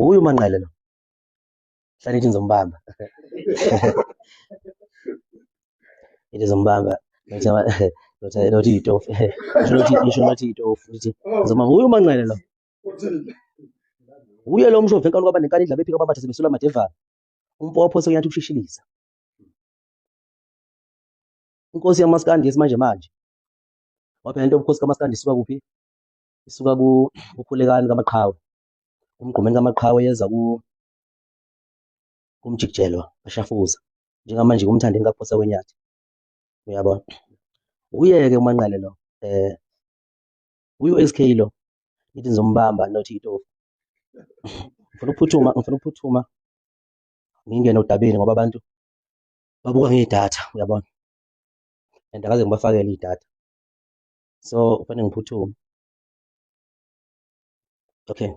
Uye uManqele lo. Hlale ithi ngizombamba. Ithi ngizombamba. Nothi iy'tofu. Ngisho nothi iy'tofu. Ithi ngizombamba. Uye uManqele lo. Uye lo mshove enkalo kwaba nenkani idla bephika babatha sebesula amadevana. Umpopho sekunyathi ukushishiliza. Inkosi yamaskandi yesimanje manje. Waphela into ubukhosi kamaskandi isuka kuphi? Isuka kukhulekani kamaqhawe. Umgqumeni kamaqhawe yeza kumjikijelwa ashafuza. Njengamanje kumthandeni kaphosa kwenyathi. Uyabona? Uye-ke uManqele lo. Uye u-SK lo. Ithi nizombamba nothi iy'tofu. Ngifuna ukuphuthuma ngingene odabeni ngoba abantu babuka ngey'datha, uyabona? And akaze ngibafakele iy'datha. So kufanele ngiphuthume. Okay.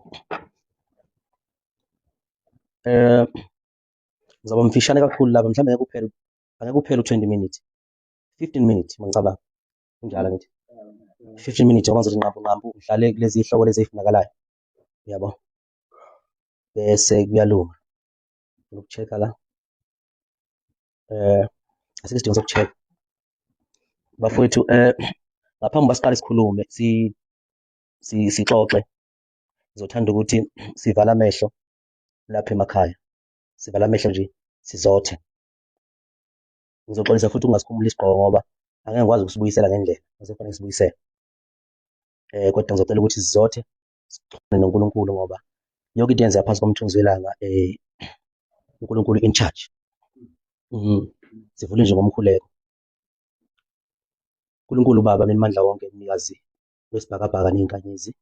Ngizoba mfishane kakhulu laba mhlawumbe angeke kuphele u-20 minutes. 15 minutes mangicabanga. Kunjalo ngithi. 15 minutes ngoba ngizothi nqampu ngihlale kulezi hloko lezi ezifunakalayo. Uyabo? Bese kuyalunga. Ngifuna uku-check-a la. Asikho isidingo soku-check. Bafowethu ngaphambi basiqale sikhulume sixoxe. Ngizothanda ukuthi sivale amehlo lapha emakhaya. Sivale amehlo nje sizothe. Ngizoxolisa futhi ungasikhumuli isigqoko ngoba angeke ngikwazi ukusibuyisela ngendlela. Kufanele sibuyisele. Kodwa ngizocela ukuthi sizothe sixhumane noNkulunkulu ngoba yonke into yenzeka phansi komthunzi welanga uNkulunkulu in charge. Sivule nje ngomkhuleko. uNkulunkulu Baba Mandla wonke, mnikazi wesibhakabhaka ney'nkanyezi,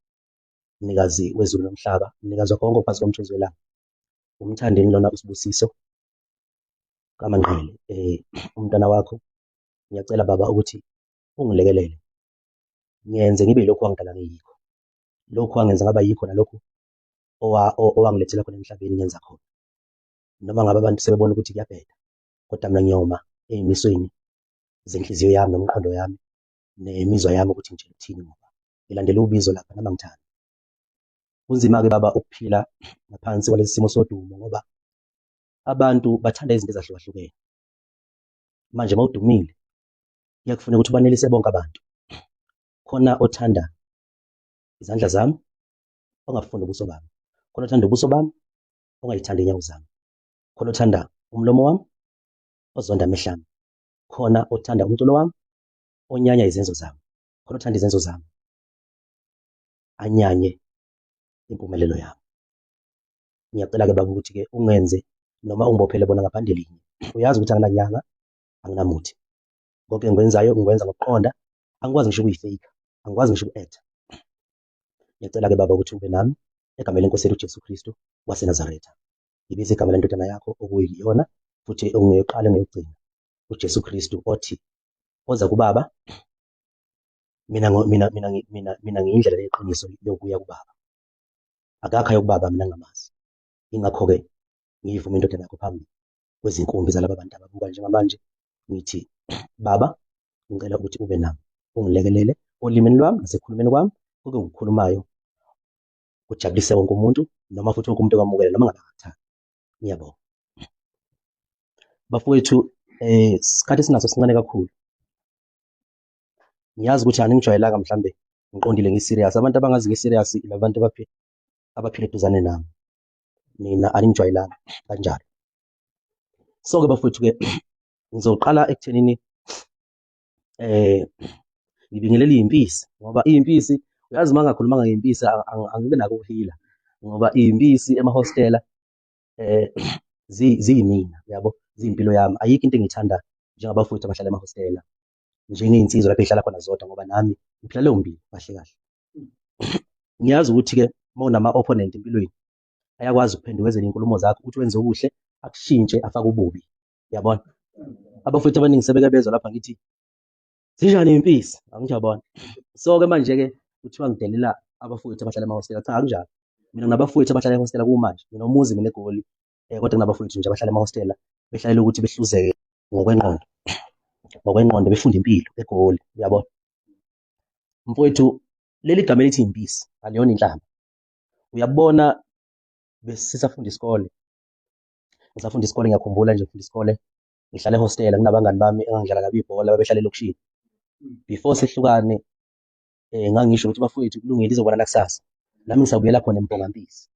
mnikazi wezulu nomhlaba, mnikazi wakho konke phansi komthunzi welanga. Umthandeni lona uSibusiso kaManqele, umntwana wakho ngiyacela Baba ukuthi ungilekelele. Ngiyenze ngibe lokhu wangidala ngiyikho. Lokhu wangenza ngaba yikho nalokhu owangilethela khona emhlabeni ngenza khona. Noma ngabe abantu sebebona ukuthi kuyabheda, kodwa mina ngiyoma ey'misweni zenhliziyo yami nomqondo yami nemizwa yami ukuthi nje uthini ngoba ngilandela ubizo lapha noma ngithanda. Kunzima-ke Baba ukuphila ngaphansi kwalesi simo sodumo ngoba abantu bathanda izinto ezahlukahlukene. Manje mawudumile kuyakufuneka ukuthi ubanelise bonke abantu. Khona othanda izandla zami ongafunda ubuso bami. Khona othanda ubuso bami ongayithanda inyawo zami. Khona othanda umlomo wami ozonda amehlo ami. Khona othanda umculo wami onyanya izenzo zami. Khona othanda izenzo zami anyanye impumelelo yami. Ngiyacela-ke Baba ukuthi-ke ungenze noma ungibophele bona ngaphandle linye. Uyazi ukuthi anginanyanga, anginamuthi. Konke engikwenzayo ngikwenza ngokuqonda, angikwazi ngisho ukuyifeyika, angikwazi ngisho uku-etha. Ngiyacela-ke Baba ukuthi ube nami egameni leNkosi yethu uJesu Kristu waseNazaretha. Ngibiza igama lendodana yakho okuyiyona futhi ongeyokuqala ngeyokugcina, uJesu Kristu othi oza kuBaba, mina ngiyindlela yeqiniso yokuya kuBaba. Akakho ayokubaba mina ngingamazi. Ingakho-ke ngiyivuma indodana yakho phambi kwezinkumbi zalaba bantu ababuka njengamanje. Ngithi Baba, ngicela ukuthi ube nami, ungilekelele olimini lwami nasekhulumeni kwami, konke engikukhulumayo kujabulise wonke umuntu noma futhi wonke umuntu okwamukela noma ngabe akakuthandi. Ngiyabonga. Bafowethu, isikhathi esinaso sincane kakhulu. Ngiyazi ukuthi aningijwayelanga mhlambe ngiqondile ngi-serious. Abantu abangazi ngi-serious ilabantu abaphila eduzane nami. Mina aningijwayelanga kanjalo. So-ke bafowethu-ke ngizoqala ekuthenini ngibingelele iy'mpisi ngoba iy'mpisi uyazi uma ngakhulumanga ngey'mpisi angibe nako ukuhila ngoba iy'mpisi emahostela ziyimina, yabo, ziyimpilo yami. Ayikho into engiyithanda njengabafowethu abahlala emahostela, njengey'nsizwa lapho ey'hlala khona zodwa ngoba nami ngiphila leyo mpilo kahle kahle. Ngiyazi ukuthi-ke uma unama-opponent empilweni ayakwazi ukuphenduka ezeni iy'nkulumo zakho ukuthi wenze okuhle akushintshe afake ububi, uyabona? Abafowethu abaningi sebeke bezwa lapha ngithi zinjani iy'mpisi, angijabona. So-ke manje-ke kuthiwa ngidelela abafowethu abahlala emahostela. Cha, akunjalo. Mina nginabafowethu abahlala emahostela kumanje, mina umuzi mina eGoli, kodwa nginabafowethu nje abahlala emahostela behlalela ukuthi behluzeke ngokwengqondo befunda impilo eGoli, uyabona? Mfowethu, leli gama elithi impisi aliyona inhlamba. Uyabona besisafunda isikole. Ngisafunda isikole, ngiyakhumbula nje ngifunda isikole, ngihlala ehostela kunabangani bami engangidlala nabo ibhola babehlala elokishini. Before sihlukane, ngangisho ukuthi bafowethu kulungile izobonana kusasa, nami ngisabuyela khona eMpongampisi.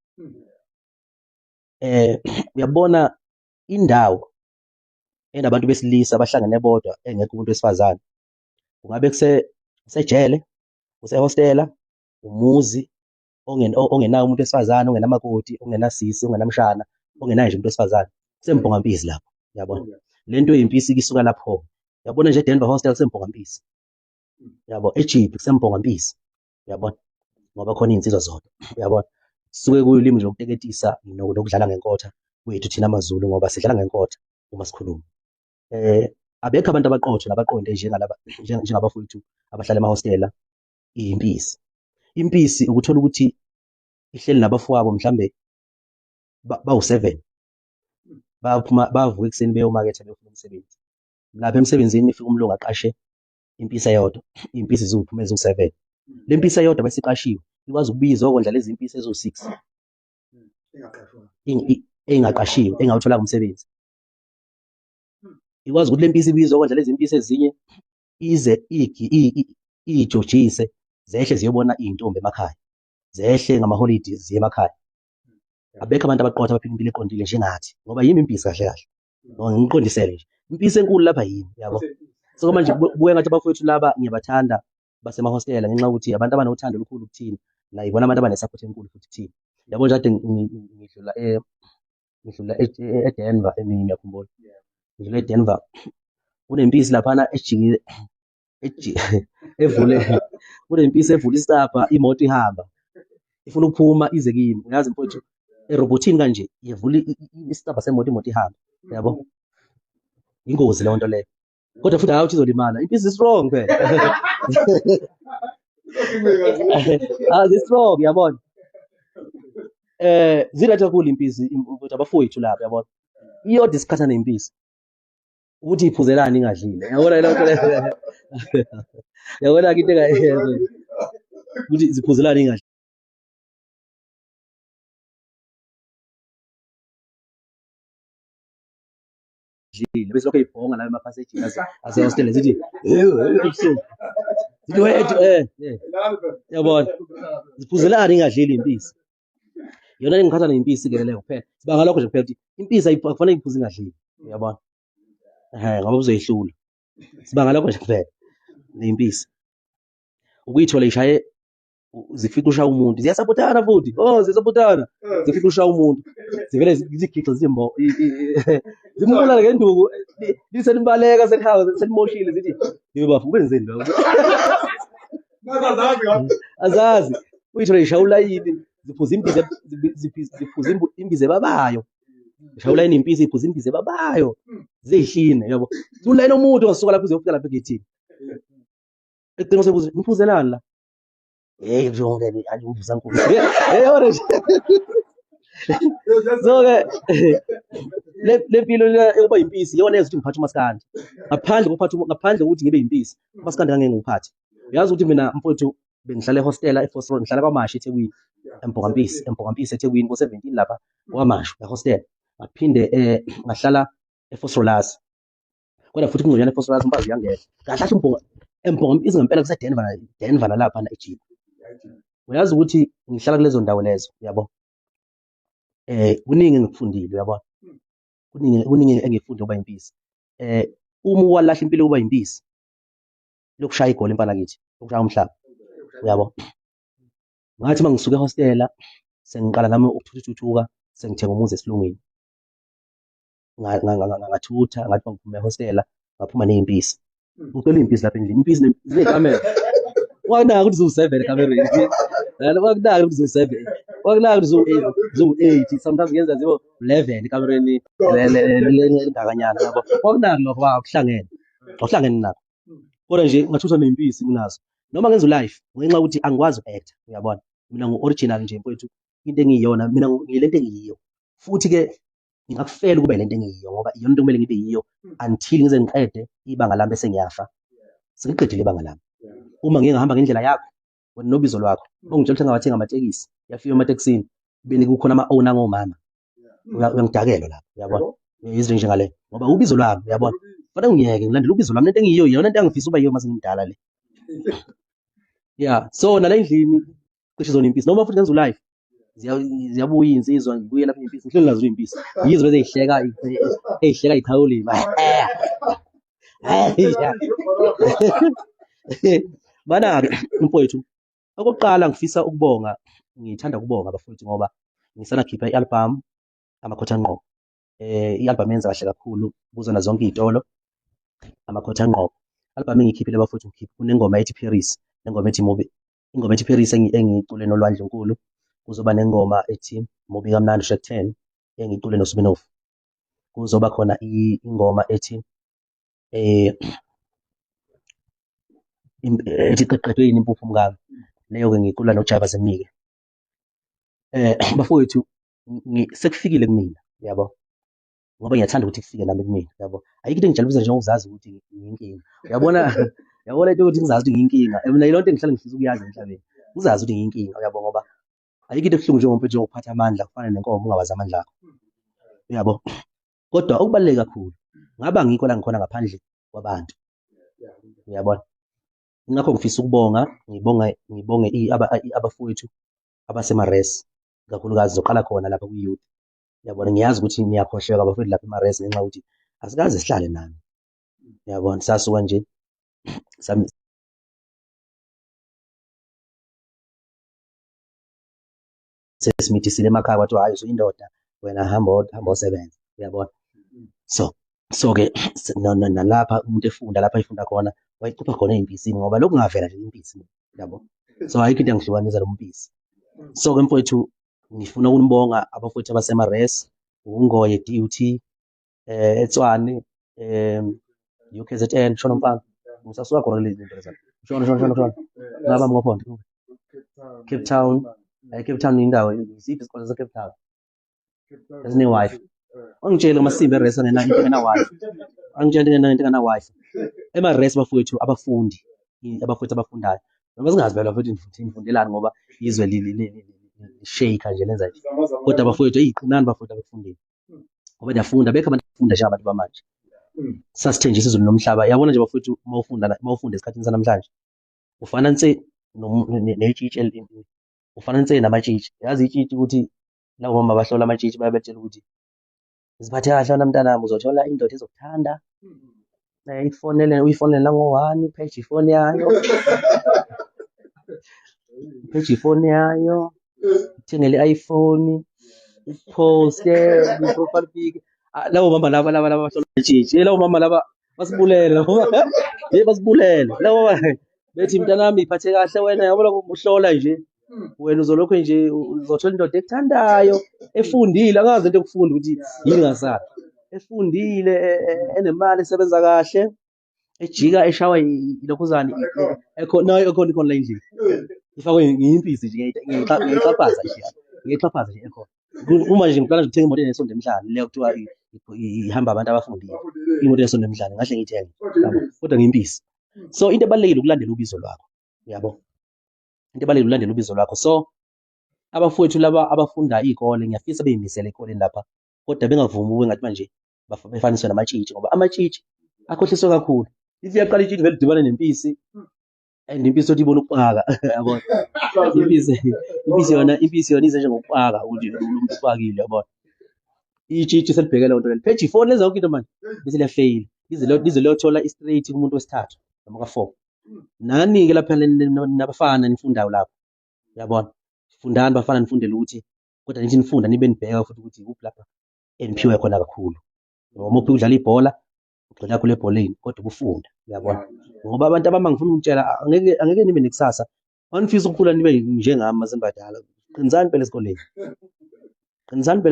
Uyabona indawo enabantu besilisa abahlangene bodwa engekho umuntu wesifazane, kungabe kusejele, kusehostela, umuzi ongenawo umuntu wesifazane, ongenamakoti, ongenasisi, ongenamshana, ongenaye nje umuntu wesifazane, kuseMpongampisi lapho, yabona. Le nto eyimpisi-ke isuka lapho, yabona nje eDenver Hostel kuseMpongampisi, yabo, eJiphi kuseMpongampisi, uyabona, ngoba khona iy'nsizwa zodwa, uyabona. Suke kuyilimi nje lokuteketisa nokudlala ngenkotha kwethu thina amaZulu, ngoba sidlala ngenkotha uma sikhuluma. Abekho abantu abaqotho nabaqonde njengabafowethu abahlala emahostela, iyimpisi. Impisi ukuthola ukuthi ihleli nabafowabo mhlambe bawu-7, bavuka ekuseni beyomaketha beyofuna umsebenzi. Lapha emsebenzini ifika umlungu aqashe impisi eyodwa, iy'mpisi ziwuphuma eziwu-7. Le mpisi eyodwa bese iqashiwe ikwazi ukubiza okondla lezi mpisi eziwu-6 engaqashiwe, engawutholanga umsebenzi. Ikwazi ukuthi le mpisi ibizwe okondla lezi mpisi ezinye, ize iy'jojise zehle ziyobona iy'ntombi emakhaya, zehle ngamaholidi ziye emakhaya. Abekho abantu abaqotha abaphila impilo eqondile njengathi, ngoba yimi impisi kahle kahle, ngiqondisele nje impisi enkulu lapha yini, yabo. So manje buke ngathi abafowethu laba ngiyabathanda basemahostela ngenxa yokuthi abantu abanothando olukhulu kuthina, la yibona abantu abanesaphothi enkulu futhi kuthina, yabo. Nje kade ngidlula eDenver, ngiyakhumbula ngidlula eDenver, kunempisi laphana evule kunempisi evula isicabha, imoto ihamba ifuna ukuphuma ize kimi, uyazi mfowethu, erobhothini kanje yevula isicabha semoto, imoto ihamba, yabo. Ingozi leyo nto leyo, kodwa futhi awuthi izolimala, impisi strong phela. Zi-strong, yabona. Zirathi kakhulu impisi ukuthi abafowethu lapha, yabona. Iyodwa isikhathana impisi ukuthi iphuzelane ingadlile, yabona leyo nto leyo. Yabona-ke into ukuthi ziphuzelane ingadlile. Bese lokho eyibhonga layo emapasejini asehostela zithi yabona, ziphuzelane ingadlili impisi. Yona engikhathana impisi-ke leyo kuphela, sibanga lokho nje kuphela ukuthi impisi akufanele iphuze ingadlili, uyabona. Ngoba uzoyihlula, sibanga lokho nje kuphela ney'mpisi. Ukuyithola ishaye, zifika ushaya umuntu, ziyasapothana futhi, ziyasapotana, zifika ushaya umuntu, zivele zigixe zithi mbo, zimbulala ngenduku, lisenibaleka, senimoshile, zithi bafu kwenzeni lo. Azazi, uyithola ishaya ulayini, ziphuza imbiza ebabayo, ishaya ulayini impisi, iphuza imbiza ebabayo, zey'hline, yabo. Ulayini omude ongasuka lapho uzofika lapha egethini, ekugcina sebuze niphuzelani la? Njengomngane alivuza nkulu. Yabona nje. So-ke le mpilo yokuba yimpisi iyona eyenza ukuthi ngiphathe umaskandi. Ngaphandle kokuthi ngibe yimpisi, umaskandi ngangeke ngiwuphathe. Uyazi ukuthi mina mfowethu bengihlala ehostela eFosroad, ngihlala kwaMashi eThekwini, eMpongampisi eThekwini, ko-17 lapha kwaMashi ehostela. Ngaphinde ngahlala eFosrolasi. Kodwa futhi kungconywana eFosrolasi umfazi uyangena. Kahle eMpongampisi ngempela kuseDenver nalapha eJiphi. Uyazi ukuthi ngihlala kulezo ndawo lezo, yabo. Kuningi engikufundile, uyabona. Kuningi engifunda ukuba yimpisi. Uma walahla impilo yokuba yimpisi, lokushaya igoli impala kithi, lokushaya umhlaba, uyabo. Ngathi uma ngisuka ehostela, sengiqala nami ukuthuthuka, sengithenga umuzi esilungwini. Ngathutha, ngathi uma ngiphuma ehostela, ngaphuma ney'mpisi. Ngithola iy'mpisi lapha endlini, impisi zinekamera. Wakunaka ukuthi ziwu-7 ekamereni, wakunaka ukuthi ziwu-7, wakunaka ukuthi ziwu-8, sometimes ngenza ziwu-11 ekamereni lengakanyana, yabo. Wakunaka lokho, akuhlangene nakho. Kodwa nje ngathutha ney'mpisi nginazo, noma ngenza u-live, ngenxa yokuthi angikwazi uku-acta, uyabona. Mina ngu-original nje mfowethu, into engiyiyona, mina ngiyilento engiyiyo. Futhi-ke ngingakufela ukuba yilento engiyiyo, ngoba iyona into kumele ngibe yiyo until ngize ngiqede ibanga lami bese ngiyafa, sengiqedile ibanga lami. Uma ngike ngahamba ngendlela yakho, wena nobizo lwakho, ongitshela ukuthi engabathenga amatekisi, yafika ematekisini, beni kukhona ama-owner angomama uyangidakela lapho uyabona izinto njengale ngoba ubizo lwami uyabona fanele ngiyeke ngilandele ubizo lwami lento engiyiyo iyona into engifisa uba yiyo mase ngimdala le so nala endlini cishe zona impisi noma futhi ngenza u-live ziyabuya iy'nsizwa ngibuye lapha iy'mpisi ngihleli nazo iy'mpisi yizo bese ey'hleka y'qhawulima bana-ke mfowethu okokuqala ngifisa ukubonga ngithanda ukubonga bafowethu ngoba ngisanakhipha i-album amakhotha ngqo i-album yenza kahle kakhulu kuzona zonke iy'tolo amakhotha ngqo album engiyikhiphile bafowethu kunengoma ethi Paris nengoma ethi Mubi ingoma ethi Paris engiyicule noLwandle Nkulu kuzoba nengoma ethi Mubi Kamnandi Track 10 engiyicule noSminoff kuzoba khona ingoma ethi ethi qeqeshwe yini impuphu mngami leyo-ke ngiyicula noJaiva Zemnike bafowethu sekufikile kumina yabo ngoba ngiyathanda ukuthi kufike nami kumina yabo ayikho into engijabulisa njengokuzazi ukuthi ngiyinkinga uyabona yabona into ukuthi ngizazi ukuthi ngiyinkinga mina yilona into engihlala ngifisa ukuyazi emhlabeni ngizazi ukuthi ngiyinkinga uyabo ngoba ayikho into ebuhlungu njengomuntu njengokuphatha amandla kufana nenkomo ungawazi amandla akho uyabo kodwa okubaluleke kakhulu ngaba ngikho la ngikhona ngaphandle kwabantu uyabona ingakho ngifisa ukubonga ngibonge abafowethu abasema-res kakhulukazi zoqala khona lapha kwi-youth yabona ngiyazi ukuthi niyakhohlweka bafowethu lapha ema-res ngenxa yokuthi asikaze sihlale nami yabona sasuka nje sesimithi sile emakhaya kwathiwa hayi usuyindoda wena hamba osebenza uyabona so-ke nalapha umuntu efunda lapha efunda khona wayicupha khona ey'mpisini ngoba lokhu kungavela nje impisi yabo so ayikho into engihlukanisa nompisi so-ke mfowethu ngifuna ukunibonga abafowethu abasema-res uNgoye DUT eTshwane UKZN shona mfana ngisasuka khona lezi zinto lezi shona ngaba ngophondo Cape Town Cape Town indawo iziphi izikole ze-Cape Town ezine-Wi-Fi angitshele Masimba e-res angena into engena-Wi-Fi angitshele into engena-Wi-Fi ema-res bafowethu abafowethu abafundayo noma singazi phela bafowethu nifundelani ngoba izwe lisheyikha nje lenza nje kodwa bafowethu qinani bafowethu abakufundile ngoba niyafunda bekho abantu bafunda njengabantu bamanje sasithenjisa izulu nomhlaba yabona nje bafowethu mawufunda esikhathini sanamhlanje ufana nse netshitshi ufana nse namatshitshi yazi itshitshi ukuthi labo mama bahlola amatshitshi bayabetshela ukuthi ziphathe kahle wena mntanami uzothola indoda ezokuthanda uyifonele nango-1 page ifoni yayo uthengele i-iPhone uphoste i-profile pic labo mama laba bahlola amatshitshi labo mama laba basibulele basibulele labo bethi mntanami iphathe kahle wena yabona uhlola nje wena uzolokhu nje uzothola indoda ekuthandayo efundile angazi into yokufunda ukuthi yini ngasala efundile enemali esebenza kahle ejika eshawa ilokhuzana ekhona la endlini ifakwe ngiyimpisi nje ngiyixhaphaza nje ekhona uma nje ngiplana ngithenga imoto enesonto emhlane leyo kuthiwa ihamba abantu abafundile imoto enesonto emhlane ngahle ngiyithenge kodwa ngiyimpisi so into ebalulekile ukulandela ubizo lwakho yabo into ebalulekile ulandela ubizo lwakho so abafowethu laba abafunda iy'kole ngiyafisa beyimisele ey'koleni lapha kodwa bengavumi ngathi manje befaniswe namatshitshi ngoba amatshitshi akhohliswe kakhulu ithi iyaqala itshitshi vele udibane nempisi and impisi othi ibona ukupaka yabona impisi yona ize njengokupaka umuntu upakile yabona itshitshi selibheke leyo nto leyo pheji ifoni lenza yonke into manje bese liyafeyila lize liyothola i-straight kumuntu wesithathu noma ka-4 nani-ke lapha nabafana nifundayo lapho yabona fundani bafana nifundele ukuthi kodwa nithi nifunda nibe nibheka futhi ukuthi ikuphi lapha eniphiwe khona kakhulu noma uphi udlala ibhola ugxila kakhulu ebholeni kodwa ukufunda uyabona ngoba abantu abama ngifuna ukutshela angeke nibe nekusasa manifisa ukukhula nibe njengami mazembadala qinisani phela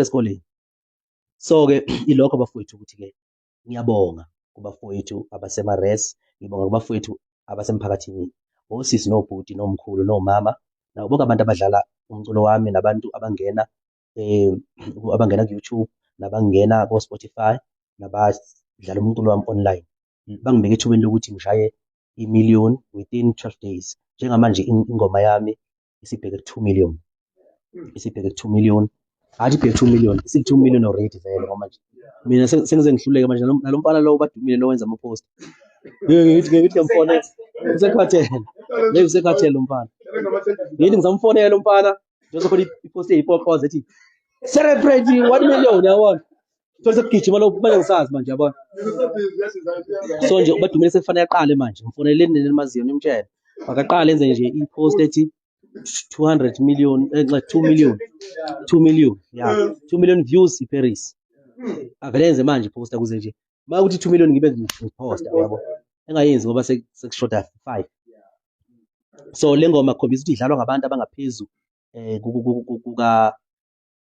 esikoleni so-ke ilokho bafowethu ukuthi-ke ngiyabonga kubafowethu abasema-res ngibonga kubafowethu abasemphakathini osisi nobhuti nomkhulu nomama nabo bonke abantu abadlala umculo wami nabantu abangena ku-YouTube nabangena ko-Spotify nabadlala umculo wami online bangibeka ethubeni lokuthi ngishaye 1 million within 12 days njengamanje ingoma yami isibheke ku 2 million isibheke ku 2 million, athi ibheke 2 million, isiku 2 million already vele ngoba manje mina sengize ngihluleke manje nalo mfana lo badumile lo wenza ama-post. Ngithi ngiyamfonela usekhathele, usekhathele lo mfana. Ngithi ngizamfonela lo mfana njengoba khona i-post eyipopoza ethi celebrate 1 million yabona. Thole sekugijima lo kumele ngisazi manje yabona. So nje ubadumile sekufanele aqale manje ngimfoneleni nelimaziyo nimtshele akaqale enze nje i-post ethi 200 million 2 million 2 million yeah 2 million views iParis avele enze manje i-poster kuze nje makuthi 2 million ngibe ngiposta yabo engayenzi ngoba sekushoda 5. So le ngoma khombisa ukuthi idlalwa ngabantu abangaphezulu kuka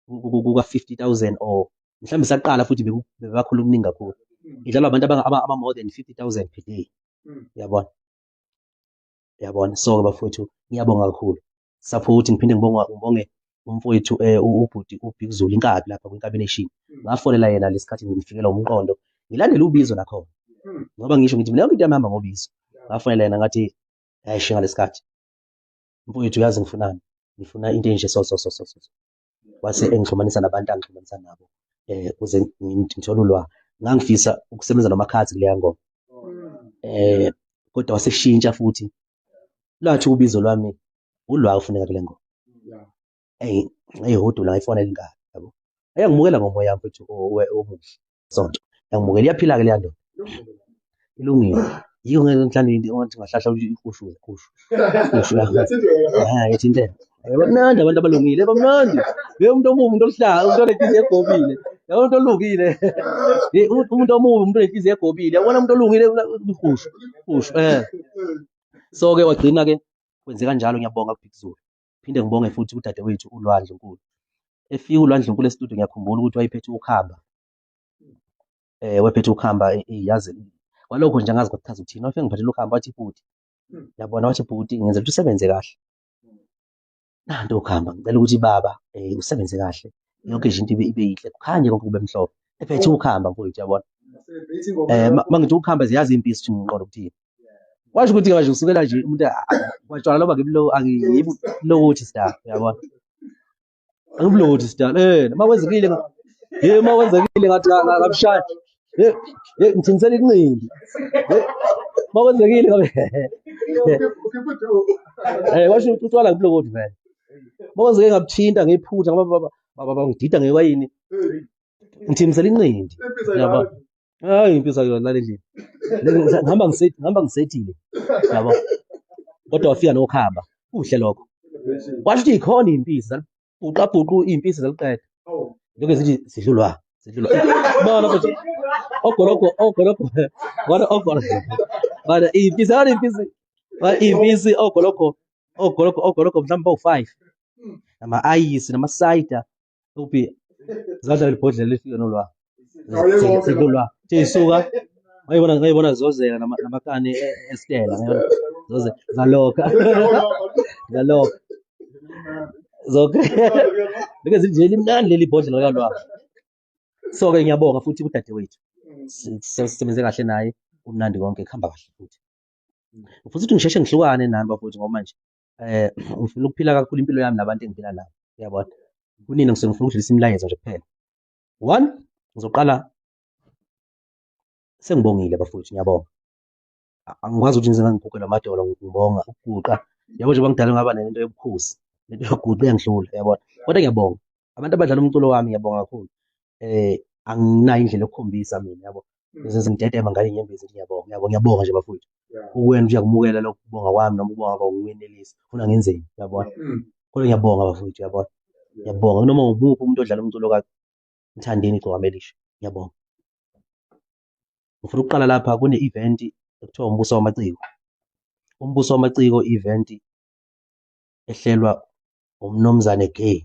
50,000 or mhlawumbe saqala futhi bebakhulu okuningi kakhulu. Idlalwa abantu aba more than 50,000 per day. Yabona so bafowethu ngiyabonga kakhulu support. Ngiphinde ngibonge umfowethu ubhuti uBig Zulu Inkabi lapha kwiNkabi Nation. Ngafonela yena lesikhathi ngifikela umqondo ngilandela ubizo lakho ngoba ngisho ngithi mina yonke into yamihamba ngobizo. Ngafonela yena ngathi hayi shinga lesikhathi mfowethu uyazi ngifunani, ngifuna into enje so wase engixhumanisa nabantu angixhumanisa nabo ukuze ngithole ulwazi. Ngangifisa ukusebenza noMakhadzi kuleya ngoma kodwa waseshintsha futhi lathi ubizo lwami ulwa ufuneka kule ngoma. Hodula ngayifonela Inkabi yabo ayangimukela ngomoya mfethu omuhle sonto yangimukela iyaphila ke leya ndoda ilungile yiyo ngeke ngihlande ngathi ngahlahla ikhushu yethi into bamnandi abantu abalungile bamnandi umuntu omubi umuntu olihlaza umuntu onenhliziyo egobile yabo umuntu olungile umuntu omubi umuntu onenhliziyo egobile yabona umuntu olungile ikhushu so ke wagcina ke kwenze kanjalo. Ngiyabonga kuBig Zulu. Phinde ngibonge futhi udadewethu uLwandle Nkulu. Efika uLwandle Nkulu e-studio ngiyakhumbula ukuthi wayephethe ukhamba wayephethe ukhamba yazi kwalokho nje angazi ukuthi uthini wafika ngiphathele ukhamba wathi bhuti yabona wathi bhuti ngenza ukuthi usebenze kahle nanto ukhamba ngicela ukuthi baba usebenze kahle yonke nje into ibe yihle kukhanye konke kube mhlophe ephethe ukhamba mfowethu yabona mangithi ukhamba ziyazi impisi ukuthi ngiqonda ukuthini washo ukuthi manje usukela nje umuntu watshwala loba ngiblo angiyibulokuthi star yabona angibulokuthi star makwenzekile makwenzekile ngathi ngabishaya ngithinisela inqindi makwenzekile ngabe washo ukuthi utshwala ngibulokuthi vele makwenzeke ngabuthinta ngephutha ngoba ngidida ngewayini ngithinisela inqindi yabona hayi impisa yona lendlela ngihamba ngisethile yabo kodwa wafika nokhamba kuhle lokho washo ukuthi ikhona impisi zalibhuqa impisi zaliqeda lokho zithi sidlulwa bona futhi ogoloko bana impisi ogoloko mhlawumbe u5 ama-ayisi nama-cider uphi zadla libhodlela lifike nolwa sidlulwa Jesuka ngayibona zozela namakani Estela zoze zalokha zonke beke zinje limnandi leli bhodlela kalwa. So ke ngiyabonga futhi udadewethu sisebenze kahle naye umnandi konke kuhamba kahle futhi futhi ngisheshe ngihlukane nani bafowethu ngoba manje ngifuna ukuphila kakhulu impilo yami nabantu engiphila nabo yabona kunini ngifuna ukudlulisa imilayezo nje kuphela. 1 ngizoqala sengibongile bafowethu ngiyabonga angikwazi ukuthi ngizengangigugela amadolo ngibonga ukuguqa yabo nje bangidala ngaba nento yobukhosi lento yokuguqa iyangihlula yabona kodwa ngiyabonga abantu abadlala umculo wami ngiyabonga kakhulu anginayo indlela yokukhombisa mina yabo ngizenza ngidedema ngale inyembezi ngiyabonga nje bafowethu ukwena uyakumukela lokho kubonga kwami noma ukubonga kwawuwenelisa ufuna ngenzeni yabona kodwa ngiyabonga bafowethu yabona ngiyabonga noma ngubuphi umuntu odlala umculo kaNthandeni Gcokamaelisha ngiyabonga. Ngifuna ukuqala lapha kune-event ekuthiwa umbuso wamaciko. Umbuso wamaciko event ehlelwa umnomzane Gay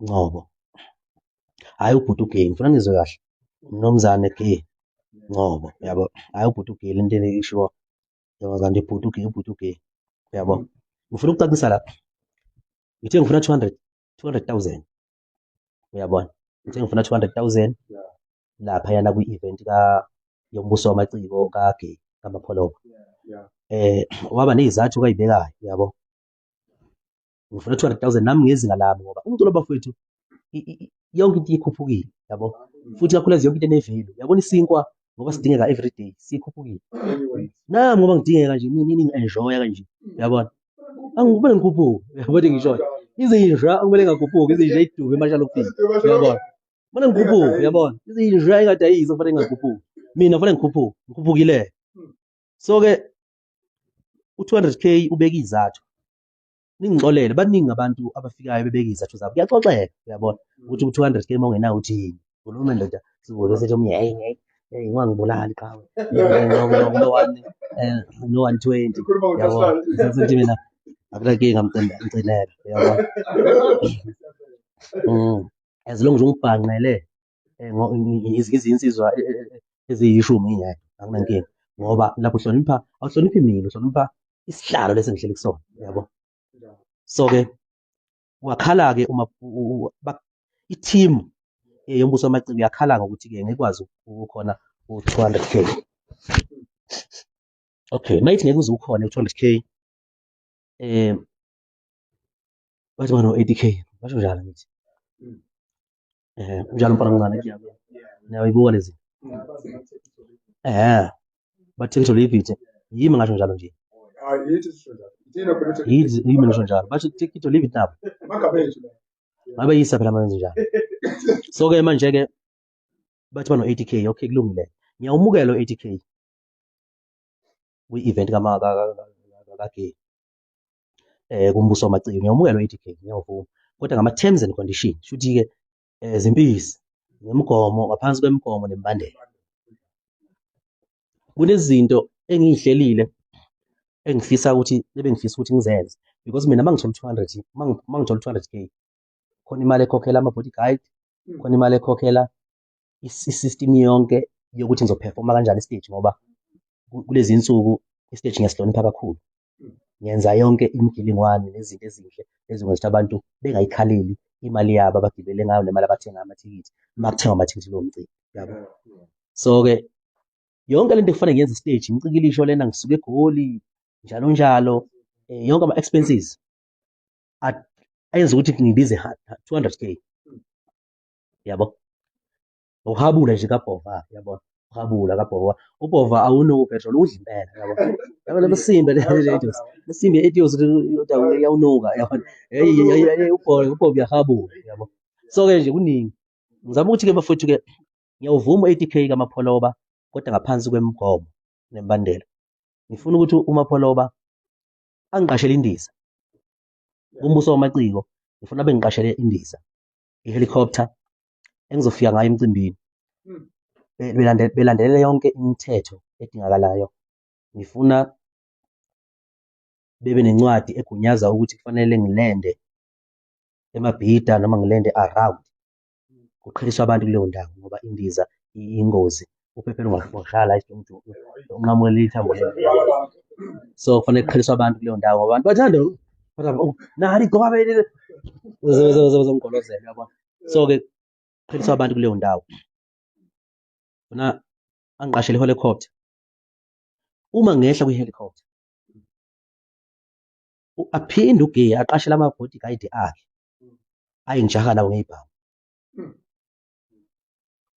Ngcobo hayi ubhuti uGay ngifuna ngizwe kahle umnomzane Gay Ngcobo yabo hayi ubhuti uGay lento eshiwo yabo kanti ubhuti uGay yabo ngifuna ukucacisa lapha ngithe ngifuna 200,000 uyabona ngithe ngifuna 200,000 lapha yana kwi-event yombuso wamaciko kaGay kaMapholoba waba nezathu kayibekayo yabo ngifuna 200,000 nami ngezinga lami ngoba umculo bafowethu yonke into ikhuphukile yabo futhi kakhulukazi yonke into enevelu yabona isinkwa ngoba sidingeka everyday sikhuphukile nami ngoba ngidingeka nje nini enjoya kanje yabona angikubele ngikhuphuke yabona ngisho izinja akumele ngakhuphuke izinja idume emashalofini yabona kufanele ngikhuphuke yabona izinja engade ayizo kufanele ngakhuphuke mina kufanele ngikhuphukile so-ke u-200K ubeka izathu ningixolele baningi abantu abafikayo bebeka izathu zabo kuyaxoxeka uyabona ukuthi u-200K uma ungenawo uthini khuluma ndoda sibuze sethi omnye hey ungangibulali qawe no 120 yabona sethi mina akunankinga ngicileka uyabona as long as ungibhanqele izinsizwa eziyishumi ngiyedwa akunankinga ngoba lapho awuhloniphi mina uhlonipha isihlalo lesi engihleli kusona yabo so-ke wakhala-ke uma i-team yombuso wamaciko yakhala ngokuthi-ke ngekwazi ukukhona u-200K okay mayithi ngeke uze ukhona u-200K bathi bano-80K basho njalo ngithi njalo mfana mncane nayibuka lezi bathi ngitholile ivithe yimi ngasho njalo nje yimi ngisho njalo basho take it or leave it nabo ngabe yisa phela manje njalo so-ke manje-ke bathi bano-80K okay kulungile ngiyawumukela u-80K kwi-event kagay kumbuso wamaciko ngiyawumukela u-80K ngiyawuvuma kodwa ngama-terms and conditions shuthi-ke zimpisi ngemigomo ngaphansi kwemigomo nemibandela kunezinto engiyihlelile engifisa ukuthi ngizenze because mina mangithola 200K khona imali ekhokhela ama-bodyguard khona imali ekhokhela i-system yonke yokuthi ngizophefoma kanjani istage ngoba kulezi insuku istage ngiyasihlonipha kakhulu ngenza yonke imigilingwane nezinto ezinhle ezingenza abantu bengayikhaleli imali yabo abagibele ngayo nemali abathenga amathikithi makuthengwa amathikithi lowo mcimbi yabo so-ke yonke lento kufanele ngiyenze istage imicikilisho lena ngisuke egoli njalo njalo yonke ama-expenses ayenza ukuthi ngibize 200K yabo uhabula nje kabhova yabo uhabula kabhova ubhova awunopetrol udla impela yabo yabo lesimbe lesimbe etios yawunuka yabo ubhova uyahabula yabo so-ke nje kuningi ngizama ukuthi-ke bafowethu-ke ngiyawuvuma 80K kamapholoba kodwa ngaphansi kwemigomo nemibandela ngifuna ukuthi uMapholoba angiqashele indiza kumbuso wamaciko ngifuna bengiqashele indiza i-helicopter engizofika ngayo emcimbini belandelela yonke imithetho edingakalayo ngifuna bebe nencwadi egunyaza ukuthi kufanele ngilende emabhida noma ngilende around kuqheliswa abantu kuleyo ndawo ngoba indiza iyingozi uphephelo ungahlala unqamukela ithambo so kufanele kuqheliswa abantu kuleyo ndawo ngoba abantu bathanda nali igcoka ngigolozela yabona so-ke kuqheliswa abantu kuleyo ndawo funa angiqashele i-helicopter uma ngehla kwi-helicopter aphinde ugay aqashele ama-bodyguard akhe ayingijaha nawo ngey'bhamu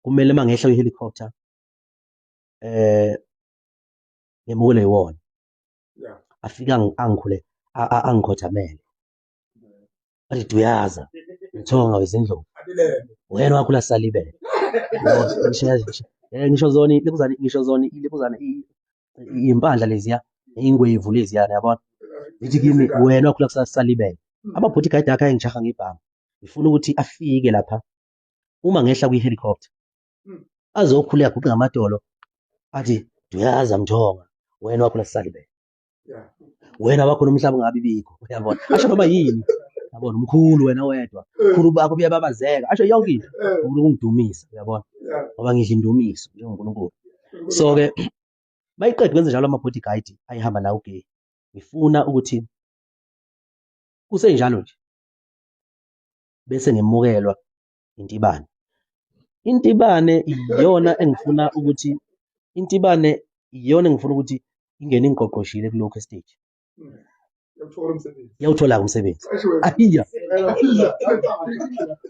kumele uma ngehla kwi-helicopter ngemukele yiwona afike angikhule angikhothamele athi duyaza mthonga wezindlovu wena wakhula salibele ngisho zona ilebuzana impandla leziya ingwevu leziya yabona lithi kimi wena wakhula kusalibele ama-bodyguard akhe ayingijaha ngebhamu ngifuna ukuthi afike lapha uma ngehla kwi-helicopter azokhula yaguqe ngamadolo athi duyaza mthonga wena wakhula sisalibele wena wakhona umhlaba ungabi bikho uyabona asho noma yini yabona umkhulu wena wedwa khulu bakho buyababazeka asho yonke into ukungidumisa uyabona ngoba ngidla indumiso njengoNkulunkulu so-ke mayiqeda kwenze njalo ama-bodyguard ayihamba nawo ugay ngifuna ukuthi kusenjalo nje bese ngemukelwa intibane iyona engifuna ukuthi ingene ingqoqoshile kulokho stage Iyawuthola umsebenzi. Ayiya.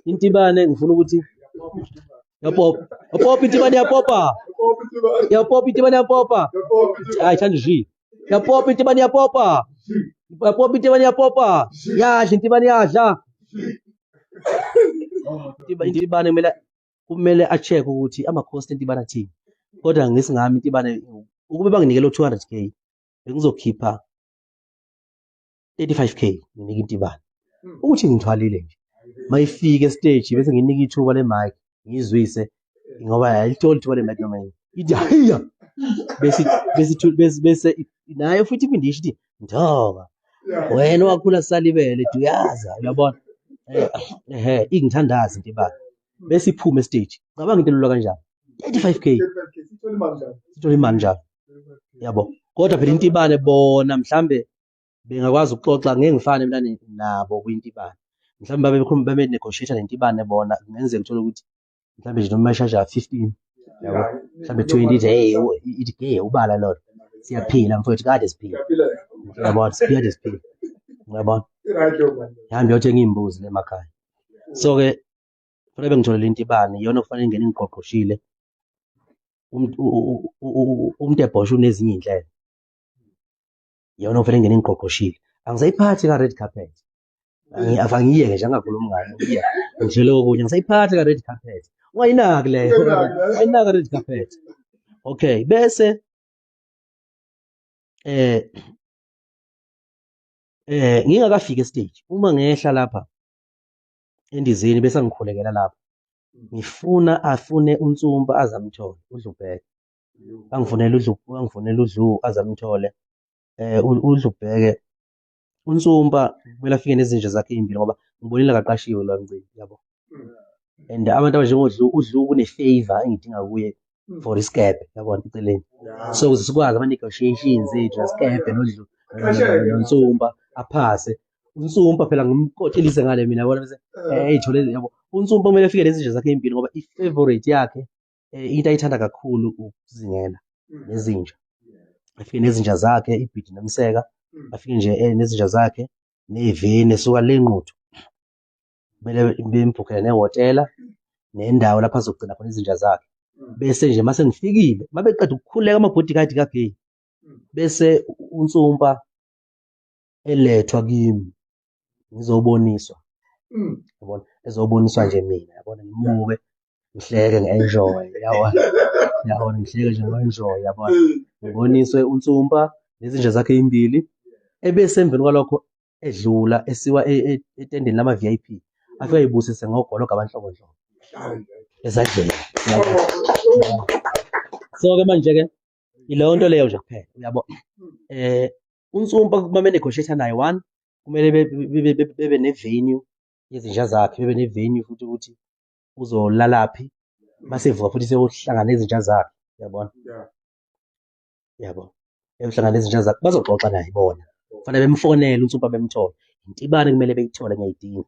Intibane ngifuna ukuthi yapopa. Yapopa intibane yapopa. Yapopa intibane yapopa. Hayi thanda nje. Yapopa intibane yapopa. Yapopa intibane yapopa. Yadla intibane yadla. Intibane kumele a-check ukuthi ama-cost entibane athini. Kodwa ngesingami intibane ukube banginikela 200k bengizokhipha 35k nginika intibane ukuthi ngithwalile nje mayifika estage bese nginika ithuba le-mic ngizwise ngoba ayilitholi ithuba le-mic noma yini ithi hayiya bese nayo futhi iphinde isho ithi ndoka wena wakhula sisalibele duyaza uyabona ingithandazi intibane bese iphume estage cabanga into elula kanjani 35k sithola imali njalo yabo kodwa phela intibane bona mhlambe bengakwazi ukuxoxa ngeke ngifane mina nabo kwintibane mhlawumbe babe negotiate nentibane bona kungenzeka uthola ukuthi mhlawumbe nje noma shasha 15 yabo mhlawumbe 20 ithi hey ithi ke ubala lona siyaphila mfowethu kade siphila yabona siphila uyabona ihambe yothenga imbuzi emakhaya so ke kufanele ngitholele intibane iyona kufanele ingene ingiqoqoshile umuntu ebhosha unezinye indlela iyona kufanele ingene ingiqoqoshile angisayiphathi ka red carpet angiyeke nje angakhulumi ngayo ngishelo okunye angisayiphathi ka red carpet ungayinaki leyo ungayinaka red carpet okay bese ngingakafika estage uma ngehla lapha endizeni bese ngikhulekela lapha ngifuna afune uNtsumba azamthole uDlubheke angifunele uDlu azamthole uDlubheke uNtsumba kumele afike nezinja zakhe ezimbili ngoba ngibonile akaqashiwe lo mcimbi yabo and abantu abanjengoDlu uDlu kune-favor engidinga kuye for isikebhe yabona eceleni so ukuze sikwazi ama-negotiations ethu isikebhe noDlu noNtsumba aphase uNtsumba phela ngimkotshelise ngale mina yabona bese eyithole yabo uNtsumba kumele afike nezinja zakhe ezimbili ngoba i-favorite yakhe into ayithanda kakhulu ukuzingela nezinja afike nezinja zakhe ibhidi nomseka afike nje nezinja zakhe neveni esuka lenquthu kumele bembhukhele nehhotela nendawo lapho azogcina khona izinja zakhe bese nje mase ngifikile mabeqeda ukukhuleka ama-bodyguard kaGay bese uNtsumba elethwa kimi ngizoboniswa yabona ezoboniswa nje mina yabona ngimuke ngihleke ngi-enjoy yabona ngihleke nje ngi-enjoy yabona ngiboniswe uNtsumba nezinja zakhe ezimbili ebese emveni kwalokho edlula esiwa etendeni lama-VIP afike ayibusise ngogologa abanhlobonhlobo esadlela so-ke manje-ke ileyo nto leyo nje kuphela uyabo uNtsumba uma negotiate naye 1 kumele bebe ne-venue yezinja zakhe bebe ne-venue futhi ukuthi uzolalaphi masevuka futhi seyohlangana nezinja zakhe yabona eyohlangana nezinja zakhe bazoxoxa naye bona kufanele bemfonele uNtsumba bemthole intibane kumele beyithole ngiyayidinga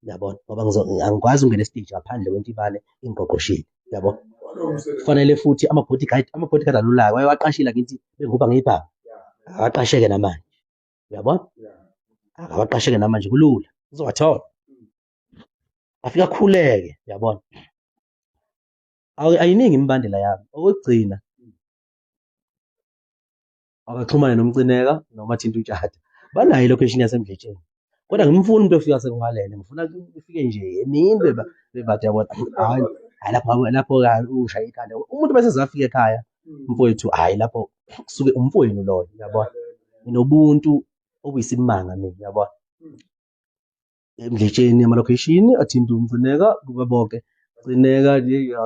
yabona ngoba angikwazi ukungena estage ngaphandle kwentibane ingiqoqoshile yabo kufanele futhi ama-bodyguard alulayo wayewaqashile akithi benguba ngeyibhanga akaqasheke namanje uyabona akaqasheke namanje kulula uzowathola afika akhuleke uyabona ayiningi imibandela yami okugcina akaxhumane nomcineka noma athinte uTshata banayo ilocation yaseMdletshe kodwa ngimfuna umuntu ofika sekuhalele ngifuna ufike nje emini bebathi yabona hayi lapho ushaya ikhanda umuntu bese zafika ekhaya mfowethu hayi lapho kusuke umfowenu loyo yabona inobuntu obuyisimanga mina yabona eMdletsheni ama-location athinte umcineka kube bonke Cineka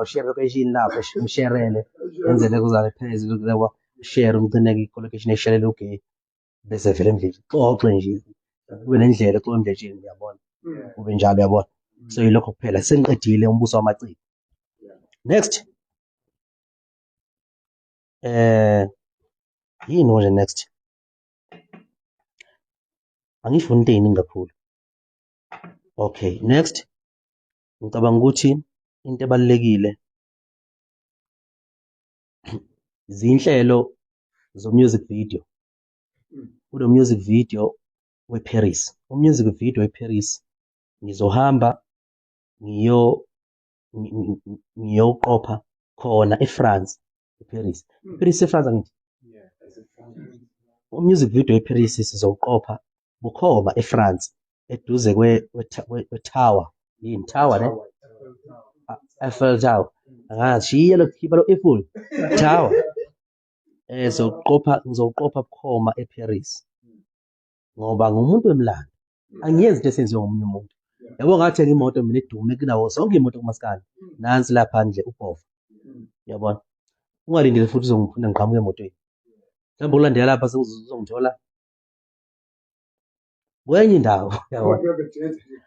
share location lapho msherele enzele kuzale phezulu yabo share umcineka i-location esherele uGay bese vele eMdletsheni xoxe nje kube nendlela exoxa eMdletsheni uyabona kube njalo uyabona so yilokho kuphela sengiqedile umbuso wamaciko next yini nje next angifuni into eyiningi kakhulu okay next ngicabanga ukuthi into ebalulekile zinhlelo zo music video kulo music video weParis. Umusic video weParis ngizohamba ngiyoqopha khona eFrance, eParis. eParis eFrance angithi? Umusic video weParis sizowuqopha bukhoma eFrance eduze kwe-Tower. Yini Tower ne? Eiffel Tower. Angashiya lokhipa lo Eiffel Tower. Ngizowuqopha bukhoma eParis ngoba ngumuntu wemlando. Angiyenzi into esenziwa ngomunye umuntu. Yabo ngathenga imoto mina edume kunawo zonke imoto kumaskandi. Nansi lapha phandle ubhofa. Yabona? Ungalindele futhi uzongifuna ngiqhamuke emotweni. Mhlawumbe ulandela lapha uzongithola kwenye indawo. Yabona?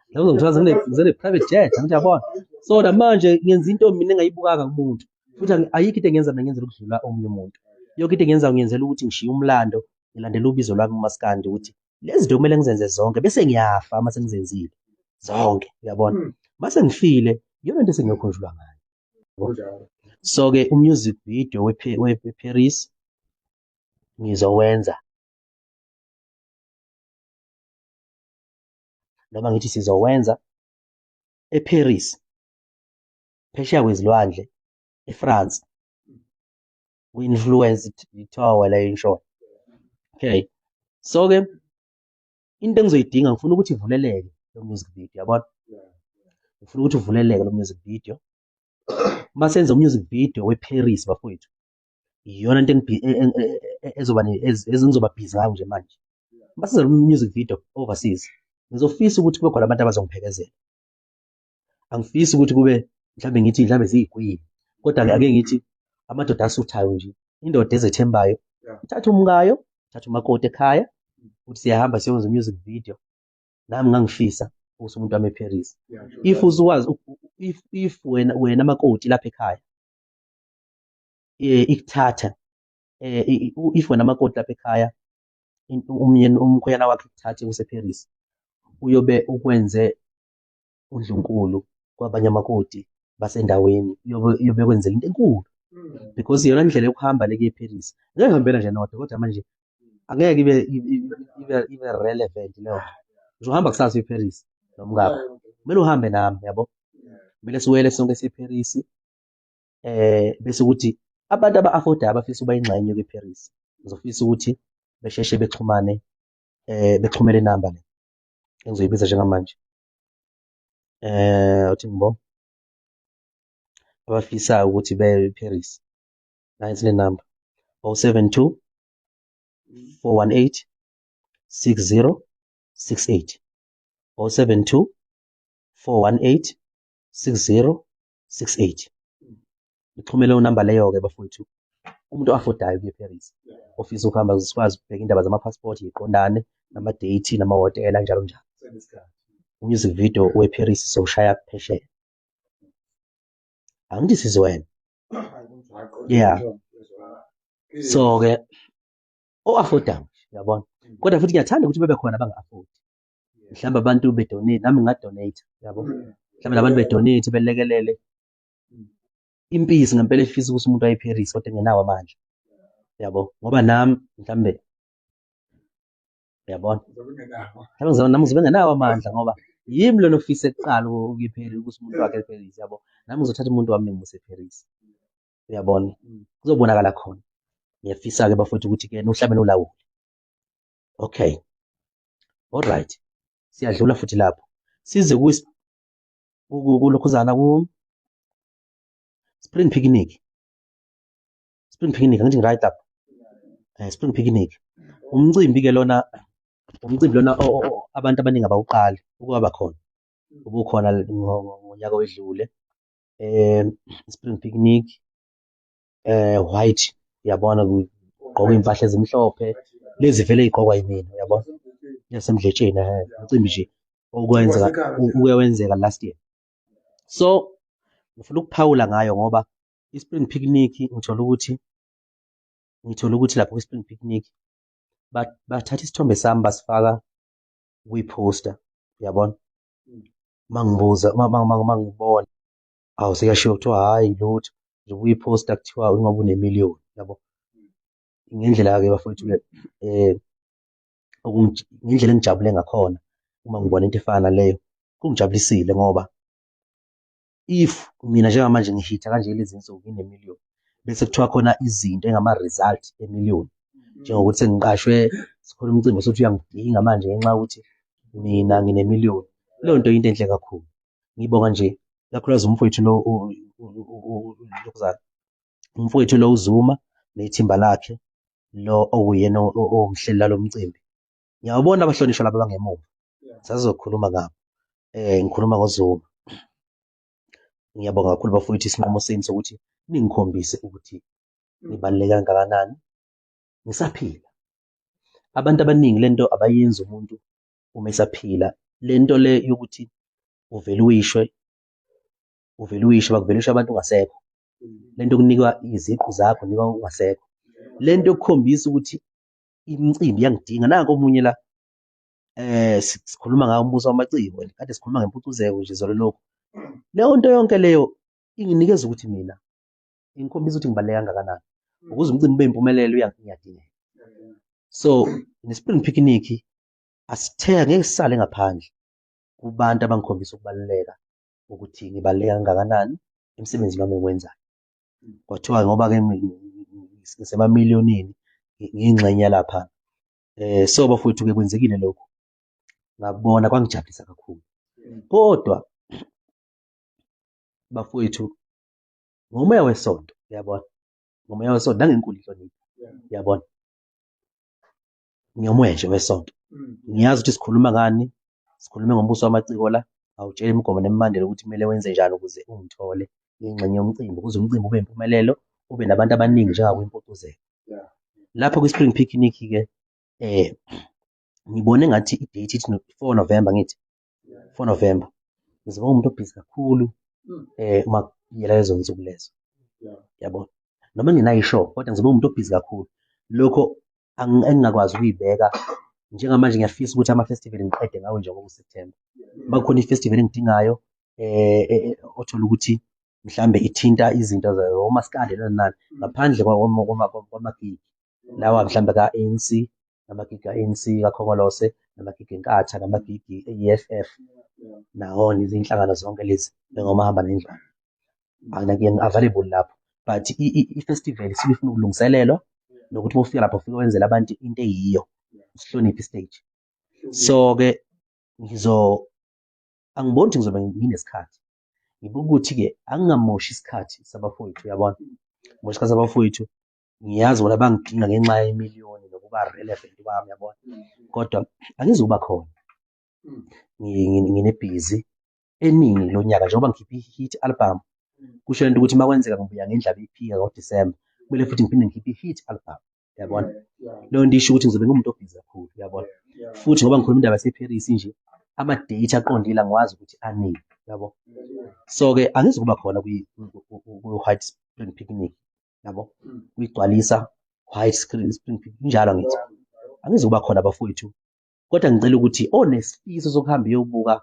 La uzongithola ngizele private jet, angithi yabona? So namanje ngenza into mina engayibukanga kumuntu. Futhi ayikho into engenza mina ngenzela ukudlula omunye umuntu. Yonke into engenza ngiyenzela ukuthi ngishiye umlando, ngilandele ubizo lwami kumaskandi ukuthi lezi zinto kumele ngizenze zonke bese ngiyafa mase ngizenzile zonke, uyabona? Mase ngifile iyona into esengiyokhunjulwa ngayo. So-ke umusic video weParis ngizowenza noma ngithi sizowenza eParis, phesheya kwezilwandle, eFrance, ku-influence i-tower la engishoyo. Okay, so-ke into engizoyidinga ngifuna ukuthi ivuleleke lo music video, yabona? Ngifuna ukuthi uvuleleke lo music video. Masenza umusic video weParis bafowethu, iyona into ezoba busy ngayo nje manje. Masenza music video overseas, ngizofisa ukuthi kube khona abantu abazongiphekezela. Angifisi ukuthi kube mhlawumbe ziyigwili, kodwa ake ngithi amadoda asuthayo nje, indoda ezethembayo, ithatha umkayo, ithatha umakoti ekhaya, ukuthi siyahamba siyenza music video. Nami ngangifisa ukuthi umuntu wami eParis. If uzwazi if wena makoti lapha ekhaya ikuthatha if wena makoti lapha ekhaya umkhwenyana wakhe ukuthathe useParis, uyobe ukwenze uNdlunkulu kwabanye amakoti basendaweni, uyobe kwenzela into enkulu because iyona ndlela yokuhamba le eParis. Ngeke ngihambela nje nodwa, kodwa manje angeke ibe relevant leyo. Uzohamba kusasa eParis nomngakho, kumele uhambe nami, yabo? Kumele siwele sonke eParis, bese ukuthi abantu aba-affordayo abafisa ukuba ingxenye kweParis, ngizofisa ukuthi besheshe bexhumane, bexhumele inamba le engizoyibiza njengamanje. Uthi ngibo abafisayo ukuthi beye eParis, nansi le namba 072 418 6068 072 418 6068. Ngixhumele unamba leyo-ke bafowethu, umuntu o-affordayo kuye eParis, ofisa ukuhamba sikwazi ukubheka indaba zamapassport, yiqondane nama-date namahhotela njalo njalo. Umusic video weParis sowushaya phesheya. Angithi sizwene? Yeah. So-ke o-affordayo, yabona? Kodwa futhi ngiyathanda ukuthi bebe khona abanga-afford. Mhlawumbe abantu bedonate, nami ngingadonate, yabo? Mhlawumbe nabantu bedonate belekelele. Impisi ngempela efisa ukuthi umuntu aye eParis kodwa engenawo amandla, yabo? Ngoba nami mhlawumbe, yabona? Mhlawumbe nami ngizobe ngenawo amandla ngoba yimi lona ofisa ekuqala ukuya eParis, ukuthi umuntu wakhe eParis, yabo? Nami ngizothatha umuntu wami ngimuse eParis, uyabona? Kuzobonakala khona. Ngiyafisa-ke bafowethu ukuthi-ke nohlabeni ulawule. Okay, alright, siyadlula futhi lapho size kulokhuzana Spring Picnic. Spring Picnic angithi ngi-right lapho. Spring Picnic umcimbi-ke lona, umcimbi lona abantu abaningi abawuqali ukuba khona, ubukhona ngonyaka wedlule. Spring Picnic white, uyabona, ugqoka iy'mpahla ezimhlophe lezi vele ey'gqokwa yimina, uyabona? Yasemdletsheni, umcimbi nje wenzeka last year. So ngifuna ukuphawula ngayo ngoba i-Spring Picnic ngithola ukuthi lapho kwi-Spring Picnic bathatha isithombe sami basifaka kwi-poster, uyabona? Mangibuza mangibona, awu sekuyashiwo kuthiwa hhayi lutho nje kwi-poster kuthiwa ingoba une-1,000,000, yabo? Ngendlela-ke bafowethu-ke ngendlela engijabule ngakhona uma ngibona into efana naleyo, kungijabulisile ngoba if mina njengamanje ngihitha kanje lezi nsuku ngine-1,000,000 bese kuthiwa khona izinto engama-result e-1,000,000 njengokuthi sengiqashwe sikhona umcimbi sokuthi uyangidinga manje ngenxa yokuthi mina ngine-1,000,000. Leyo nto into enhle kakhulu. Ngibonga nje kakhulukazi umfowethu lo umfowethu lo uZuma nethimba lakhe lo okuyena owumhleli lalo mcimbi. Ngiyabona abahlonishwa laba abangemuva, sazokhuluma ngabo. Ngikhuluma ngoZuma. Ngiyabonga kakhulu bafowethu isinqumo senu sokuthi ningikhombise ukuthi nibaluleke kangakanani ngisaphila. Abantu abaningi lento abayenzi umuntu uma esaphila. Lento le yokuthi uvele uyishwe bakuvelisha abantu ungasekho. Lento kunikwa iziqu zakho unikwa ungasekho. Lento yokukhombisa ukuthi imicimbi iyangidinga. Nanko omunye la sikhuluma ngawo umbuso wamaciko, kade sikhuluma ngempucuzeko nje zolo lokhu. Leyo nto yonke leyo inginikeza ukuthi mina ingikhombisa ukuthi ngibaluleke kangakanani. Ukuze umcimbi ube impumelelo iyadingeka. So ne-spring picnic ngeke sisale ngaphandle kubantu abangikhombisa ukubaluleka ukuthi ngibaluleke kangakanani emsebenzini wami engiwenzayo. Kwathiwa ngoba-ke ngisemamiliyonini ngiyingxenye lapha. So bafowethu-ke kwenzekile lokhu ngakubona kwangijabulisa kakhulu. Kodwa bafowethu ngomoya wesonto, uyabona, ngomoya wesonto nangenkulu inhlonipho, uyabona, ngomoya nje wesonto. Ngiyazi ukuthi sikhuluma ngani, sikhulume ngombuso wamaciko la, awutshela imigomo nemibandela ukuthi kumele wenze njani ukuze ungithole ngingxenye yomcimbi, ukuze umcimbi ube impumelelo, ube nabantu abaningi njengakwimpucuzeko. Lapho kwi-spring picnic-ke ngibone ngathi i-date ithi 4 November ngithi 4 November. Ngizoba umuntu obhizi kakhulu uma kuyela lezo nsuku lezo. Yabona, noma ngingenayo ishow kodwa ngizoba umuntu obhizi kakhulu. Lokho engingakwazi ukuyibeka njengamanje. Ngiyafisa ukuthi ama-festival ngiqede ngawo njengoku-September. Uma kukhona i-festival engidingayo othola ukuthi mhlambe ithinta izinto zomaskandi nani ngaphandle kwamagigi lawa mhlambe ka-ANC, namagigi ka-ANC kaKhongolose, namagigi eNkatha, namagigi e-EFF, nahona izinhlangano zonke lezi njengomahamba nendlwana. Available lapho, but i-festival isuke ifuna ukulungiselelwa nokuthi uma ufika lapho ufike wenzela abantu into eyiyo, usihloniphe istage. So-ke angiboni ukuthi ngizobe nginesikhathi. Ngibuka ukuthi-ke angingamoshi isikhathi sabafowethu, uyabona, ngimosha isikhathi sabafowethu. Ngiyazi bona bangidinga ngenxa ye-1,000,000 nokuba relevant kwami, uyabona, kodwa angizuba khona. Ngine-busy eningi lo nyaka njengoba ngikhiphe i-hit album. Kusho lento ukuthi uma kwenzeka ngibuya ngendlaba iphika ngoDisemba, kumele futhi ngiphinde ngikhiphe i-hit album, uyabona. Leyo nto isho ukuthi ngizobe ngumuntu obhizi kakhulu, uyabona. Futhi ngoba ngikhuluma indaba yaseParis nje, ama-date aqondile angiwazi ukuthi anini, yabo. So-ke angizukuba khona kwi-White Spring Picnic, yabo, kuyigcwalisa White Spring Picnic, njalo ngithi angizukuba khona bafowethu, kodwa ngicela ukuthi onesifiso sokuhamba uyobuka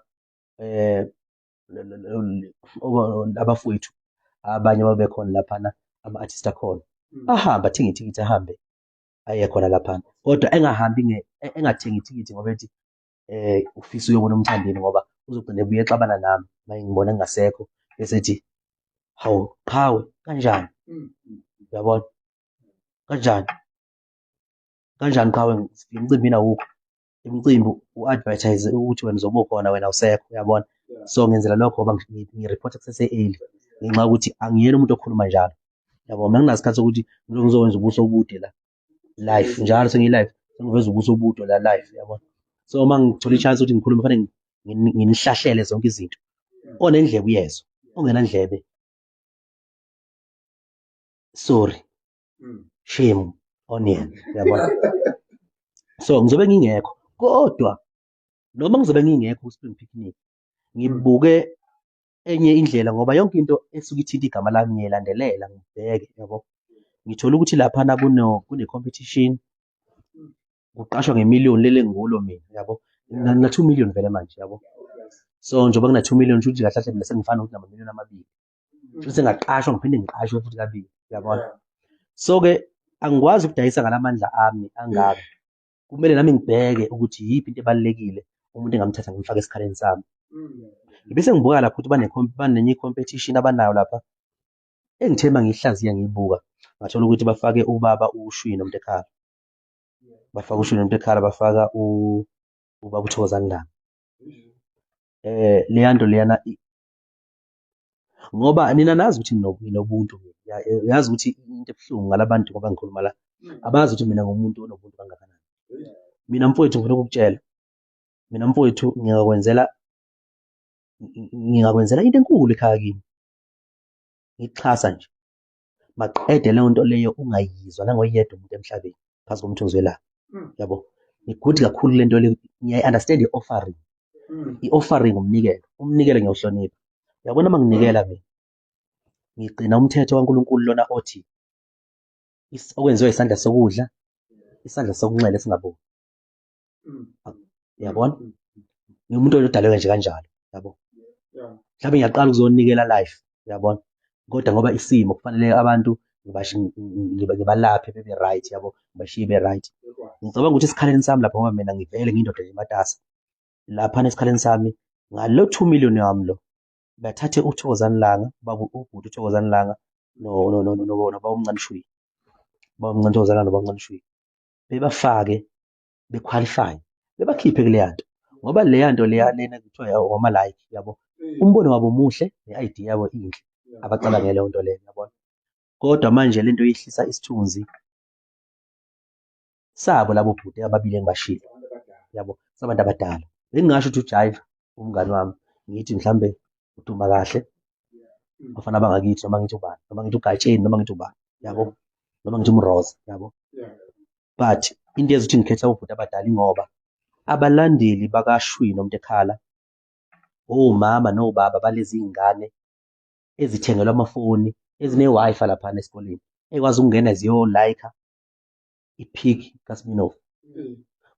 abafowethu abanye babekhona laphana, ama-artist akhona, ahambe athenga ithikithi ahambe aye khona laphana, kodwa engathengi ithikithi ngoba ethi ufisa uyobona umthandeni, ngoba uzogcina ebuye exabana nami uma ngibona ngingasekho bese ethi, hawu qhawe kanjani, uyabona, kanjani qhawe, sifika emcimbini awukho, imicimbi u-advertise ukuthi wena uzobe ukhona wena awusekho, uyabona. So ngenzela lokho ngoba ngiripotha kusese-early ngenxa yokuthi angiyena umuntu okhuluma njalo, yabo. Mina nginasikhathi sokuthi ngizokwenza ubuso obude la live, njalo sengiyi-live sengiveza ubuso obude la live, yabona. So uma ngithola i-chance ukuthi ngikhulume kufanele nginihlahlele zonke izinto. Onendlebe uyezwa, ongenandlebe sorry, shame on yena, yabona. So ngizobe ngingekho, kodwa noma ngizobe ngingekho ku-spring picnic, ngibuke enye indlela ngoba yonke into esuke ithinta igama lami ngiyelandelela ngibheke, yabo. Ngithola ukuthi laphana kune-competition, kuqashwa nge-1,000,000 lele ngikulo mina, yabo. Ngina-2 million vele manje, yabo. So njengoba ngina-2 million kusho ukuthi kahle kahle mina sengifana ukuthi nama-2 million. Kusho ukuthi ngaqashwa ngiphinde ngiqashwe futhi kabili, yabona. So-ke angikwazi ukudayisa ngalamandla ami angaka kumele nami ngibheke ukuthi yiphi into ebalulekile umuntu engamthatha ngimfake esikhaleni sami. Bese ngibuka lapho ukuthi banenye i-competition abanayo lapha engithe uma ngiyihlaziya ngiyibuka ngathola ukuthi bafake ubaba uShwi Nomtekhala, bafaka uShwi Nomtekhala, bafaka ubaba uThokozani Langa. Leya nto leyana ngoba nina nazi ukuthi nginobuntu, yazi ukuthi into ebuhlungu ngalabantu ngoba ngikhuluma la, abazi ukuthi mina ngumuntu onobuntu kangakanani. Mina mfowethu ngifuna ukukutshela, mina mfowethu ngingakwenzela into enkulu ekhaya kimi, ngikuxhasa nje. Maqede leyo nto leyo ungayizwa nangoyedwa umuntu emhlabeni phansi komthunzi welanga, yabo. Ngigudi kakhulu le nto le, ngiyayi-understand i-offering. I-offering umnikelo ngiyawuhlonipha. Uyabona uma nginikela mina, ngigcina umthetho kaNkulunkulu lona othi okwenziwa isandla sokudla, isandla sokunxele singaboni. Uyabona? Ngiwumuntu odalwe nje kanjalo, yabo. Mhlawumbe ngiyaqala ukuzonikela life, uyabona? Kodwa ngoba isimo kufanele abantu ngibalaphe bebe right, yabo, ngibashiye be right. Ngicabanga ukuthi esikhaleni sami lapho ngoba mina ngivele ngiyindoda nje matasa. Laphana esikhaleni sami ngalo 2 million wami lo, bathathe uThokozani Langa, ubhuti uThokozani Langa nobaba umncane Shwi, baba umncane Thokozani Langa nobaba umncane Shwi, bebafake bequalify, bebakhiphe kuleya nto ngoba leya nto leya lena kuthiwa wama-like, yabo. Umbono wabo muhle, ne-idea yabo inhle, abacabangele leyo nto leyo, yabona. Kodwa manje le nto yehlisa isithunzi sabo labo bhuti ababili engibashilo, yabo, sabantu abadala. Bengingasho ukuthi uJive umngani wami, ngithi mhlambe uduma kahle bafana bangakithi, noma ngithi ubani, noma ngithi uGatsheni, noma ngithi ubani, yabo, noma ngithi uMroza, yabo. But into eyenza ukuthi ngikhetha obhuti abadala ingoba abalandeli bakaShwi Nomtekhala, omama nobaba balezi ngane ezithengelwa amafoni, ezine-Wi-Fi laphana esikoleni, ekwazi ukungena ziyo-like i-pic kaSminoff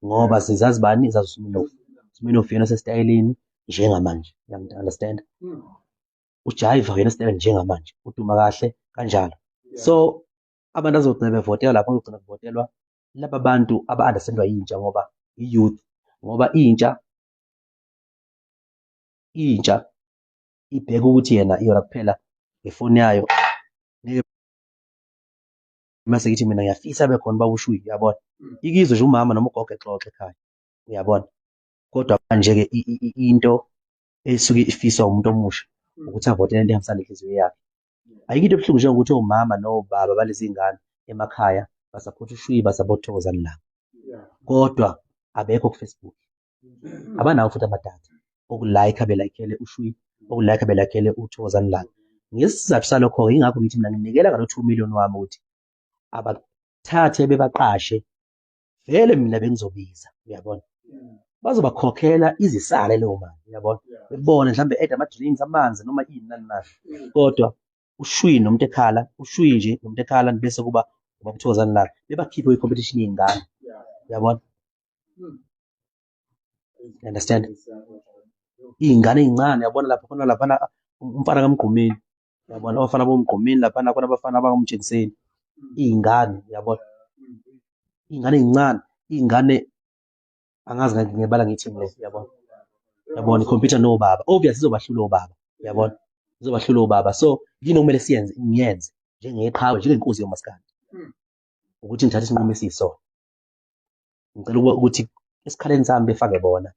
ngoba zizazi bani, zazi uSminoff. uSminoff yena osesitayeleni njengamanje, understand? uJive yena esitayeleni njengamanje, uduma kahle kanjalo. So abantu azogcina bevotela lapho, bazogcina kuvotelwa laba bantu aba-understand-wa yintsha ngoba i-youth, ngoba intsha ibheka ukuthi yona kuphela ngefoni yayo. Mase ngithi mina ngiyafisa abe khona ubaba uShwi, uyabona. Ikizwe nje umama noma ugogo exoxe ekhaya, uyabona. Kodwa manje-ke into esuke ifiswa umuntu omusha ukuthi avotele into ehambisana nenhliziyo yakhe. Ayikho into ebuhlungu njengokuthi omama nobaba balezi ngane emakhaya basaphotha uShwi, basaphotha uThokozani Langa, kodwa abekho ku-Facebook, abanawo futhi amadatha okulayikha, belaykhele uShwi, okulayikha belaykhele uThokozani Langa. Ngesizathu salokho-ke yingakho ngithi mina nginikela ngalo 2 million wami ukuthi abathathe bebaqashe, vele mina bengizobiza, uyabona. Bazobakhokhela izisale leyo mali, uyabona. Bebone mhlawumbe ede ama-drinks, amanzi noma ini nani nani, kodwa uShwi Nomtekhala, uShwi nje Nomtekhala bese kuba ubaba uThokozani Langa, bebakhiphe kwi-competition yey'ngane, uyabona. You understand? Iy'ngane ey'ncane, uyabona lapha khona laphana umfana kaMgqumeni, uyabona, abafana bomGqumeni laphana khona abafana bakamtshengiseni, iy'ngane, uyabona. Iy'ngane ey'ncane, iy'ngane angazi ngebala ngithi le, uyabona. Uyabona, ikhompyutha nobaba, obviously izobahlula obaba, uyabona, izobahlula obaba. So yini okumele ngiyenze njengeqhawe, njengenkosi yomaskandi, ukuthi ngithathe isinqumo esiyisona. Ngicela ukuthi esikhaleni sami befake bona,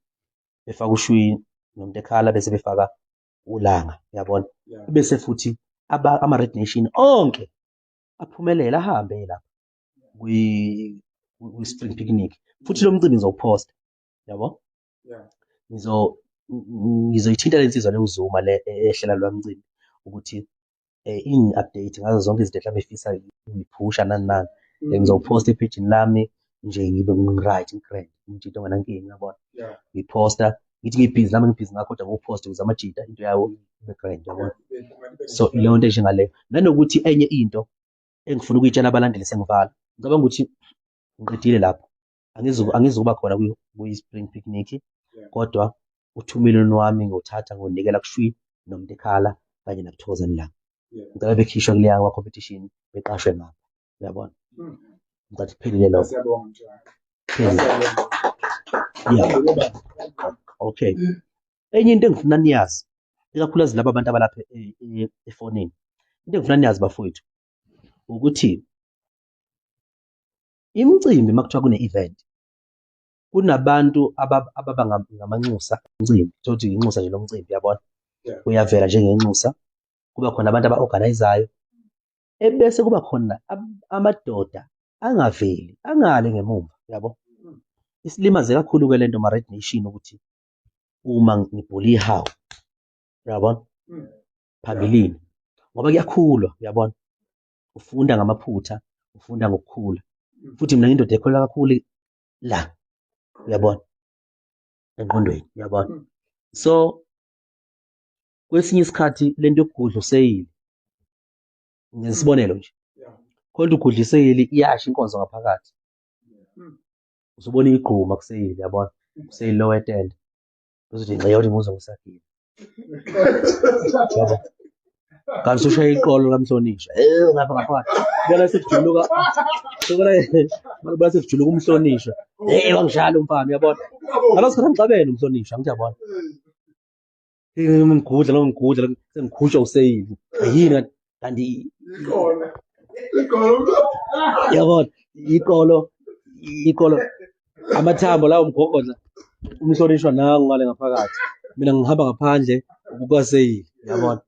befake uShwi Nomtekhala, bese befaka uLanga, uyabona. Bese futhi ama-Red Nation onke aphumelele, ahambe lapha kwi-spring picnic. Futhi lo mcimbi ngizowuphosta, yabo. Ngizoyithinta le nsizwa le uZuma le ehlela lo mcimbi ukuthi ingi-update ngazo zonke izinto mhlawumbe efisa ukuyiphusha nani nani. Ngizowuphosta ephejini lami nje, ngibe ngi-right, ngi-grand, ngijite onganankinga, uyabona. Ngiphosta ngithi ngibhizi nami, ngibhizi ngakho kodwa nguphoste ukuze amajita into yawo ibe grand, yabona. So ileyo nto enjengaleyo, nanokuthi enye into engifuna ukuyitshela abalandeli sengivala, ngicabanga ukuthi ngiqedile lapho, angizukuba khona kwi-spring picnic, kodwa u-2 million wami ngothatha ngonikela kuShwi Nomtekhala kanye nakuThokozani Langa. Ngicela bekhishwe kuleya competition, beqashwe ngapha, uyabona. Ngicela kuphelile lokho. Yeah. Okay. Enye into engifuna niyazi, ikakhulukazi laba abantu abalapha efonini. Into engifuna niyazi bafowethu ukuthi imicimbi makuthiwa kune-event kunabantu ababa ngamanxusa omcimbi, thothi inxusa nje lomcimbi yabona. Uyavela njengenxusa, kuba khona abantu aba-organize-ayo, ebese kuba khona amadoda angaveli, angale ngemumva yabo. Isilimaze kakhulu-ke lento ma-Red Nation ukuthi uma ngibhula ihawu uyabona phambilini ngoba kuyakhulwa uyabona, ufunda ngamaphutha, ufunda ngokukhula, futhi mina ngiyindoda ekholwa kakhulu la uyabona engqondweni uyabona. So kwesinye isikhathi lento yokugudla useyili, ngesibonelo nje, khona ugudla iseyili iyasha inkonzo ngaphakathi, usubona igquma kuseyili yabona, kuseyili lower tende, uzothi ngiyoti muze ngisagile yabo. Kanti usushaya iqolo lamhlonishwa ngapha ngaphakathi bona sekujuluka bona sekujuluka umhlonishwa wangishaya lo mfana uyabona. Ngaleso sikhathi ngixabene umhlonishwa angithi yabona ngigudla sengikhutshwa useyili yini kanti yabona iqolo amathambo lawo mgogodla umhlonishwa nangu ngale ngaphakathi, mina ngihamba ngaphandle ukukaseyili yabona.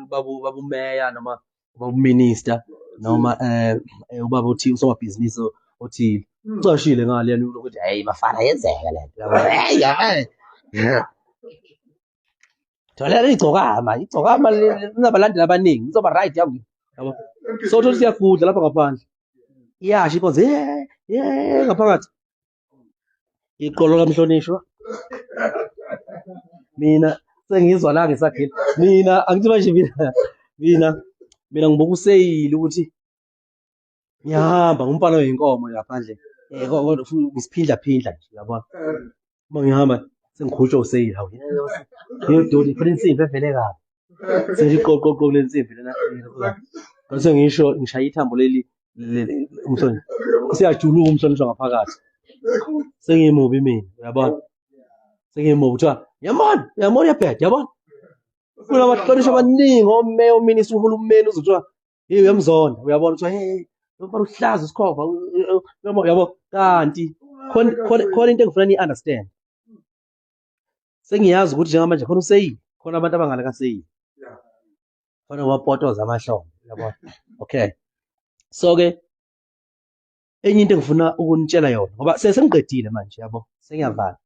Ubaba umeya noma ubaba uminista noma ubaba othi usomabhizinisi othile ucashile ngale ukuthi hey bafana yenzeka lento yabona. Thola igcokama linabalandeli abaningi izoba right yabo. So thothi siyagudla lapha ngaphandle iyasho inkonzo ngaphakathi iqolo kamhlonishwa. Mina sengizwa la ngisagila, mina angithi manje mina ngibuka useyili ukuthi ngiyahamba ngumpana weyinkomo ngaphandle ngisiphindla nje yabona. Uma ngihamba sengikhutshwa useyili, hawu ngiyodoli khona insimbi evele kabi sengiqoqoqo le nsimbi lena ngase ngisho ngishaya ithambo leli umhlonishwa usiyajuluka umhlonishwa ngaphakathi. Sengimubi mina uyabona, sengimubi kuthiwa uyabona uyabheda yabona. Kunabahlonishwa abaningi omeya ominista uhulumeni uzothiwa hey uyamzonda uyabona, kuthiwa hey lomfana uhlaza isikhova yabo. Kanti khona into engifuna ni-understand, sengiyazi ukuthi njengamanje khona useyili, khona abantu abangale kaseyili, khona amapotoza amahlombe yabona. Okay, so-ke enye into engifuna ukunitshela yona ngoba sengiqedile manje yabo, sengiyavala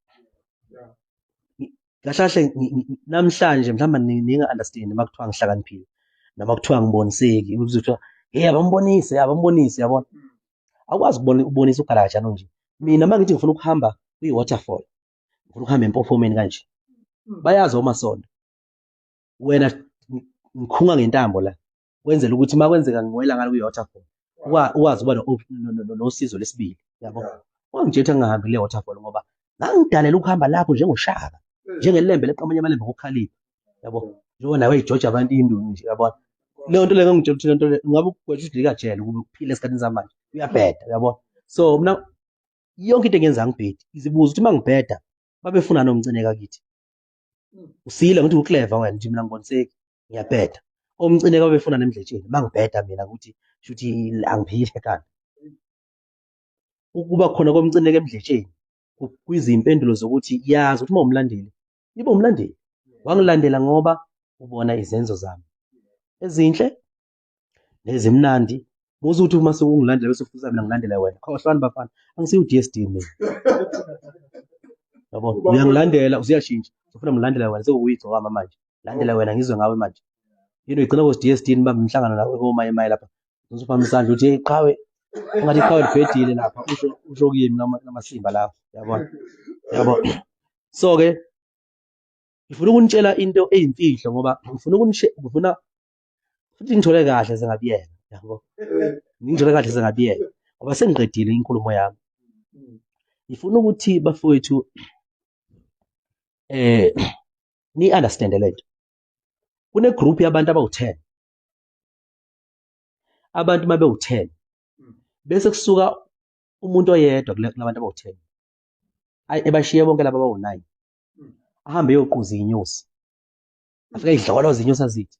kahle namhlanje mhlawumbe ninga-understand uma kuthiwa ngihlakaniphile noma kuthiwa ngiboniseki kuthiwa hey abambonise yabona. Akwazi ukubonisa ugalajana nje. Mina uma ngithi ngifuna ukuhamba kwi-waterfall, ngifuna ukuhamba empofomeni kanje, bayazi omasondo wena ngikhunga ngentambo la wenzela ukuthi uma kwenzeka ngiwela ngalo kwi-waterfall ukwazi ukuba nosizo lesibili yabo. Wangitshela ngingahambi le waterfall ngoba ngangidalela ukuhamba lapho njengoshaka, njengelembe leqa amanye amalembe ngokukhalipha yabo, njengoba nawe eJoja abantu induni nje yabona. Leyo nto le ngangitshela ukuthi lento le ngabe ugwetshe ukuthi likajele ukuba ukuphila esikhathini samanje uyabheda yabona. So mina yonke into engenza ngibhedi, izibuza ukuthi uma ngibheda babefuna nomcineka kithi usile ngithi uclever wena nje, mina ngiboniseki ngiyabheda. Omcineka babefuna nemdletsheni uma ngibheda mina ukuthi shuthi angiphile ekhanda. Ukuba khona komcineka emdletsheni kuyizimpendulo zokuthi yazi ukuthi uma umlandeli ibe umlandeli. Wangilandela ngoba ubona izenzo zami ezinhle nezimnandi. Muze uthi uma sekungilandela bese ufisa mina ngilandela wena, khohlwani bafana, angisiyo u-DSD mina yabona. Uyangilandela usiyashintsha, ufuna ngilandela wena sekuwuyigcokama manje, landela wena ngizwe ngawe manje. Yini uyigcina ko-DSD nibambe umhlangano nawe komaye lapha uzofamba isandla uthi hey qhawe, ungathi iqhawe libhedile lapha, usho kuyimi namasimba lawo yabo. So-ke ngifuna ukunitshela into eyimfihlo ngoba ngifuna futhi ngithole kahle sengabiyeka yabo, ngithole kahle sengabiyeka ngoba sengiqedile inkulumo yami. Ngifuna ukuthi bafowethu ni-understand lento. Kune-group yabantu abawu-10, abantu uma bewu-10 bese kusuka umuntu oyedwa kulabantu abawu-10 ebashiye bonke laba abawu-9 ahambe eyoquza iy'nyosi afike idlokoloze iy'nyosi azithi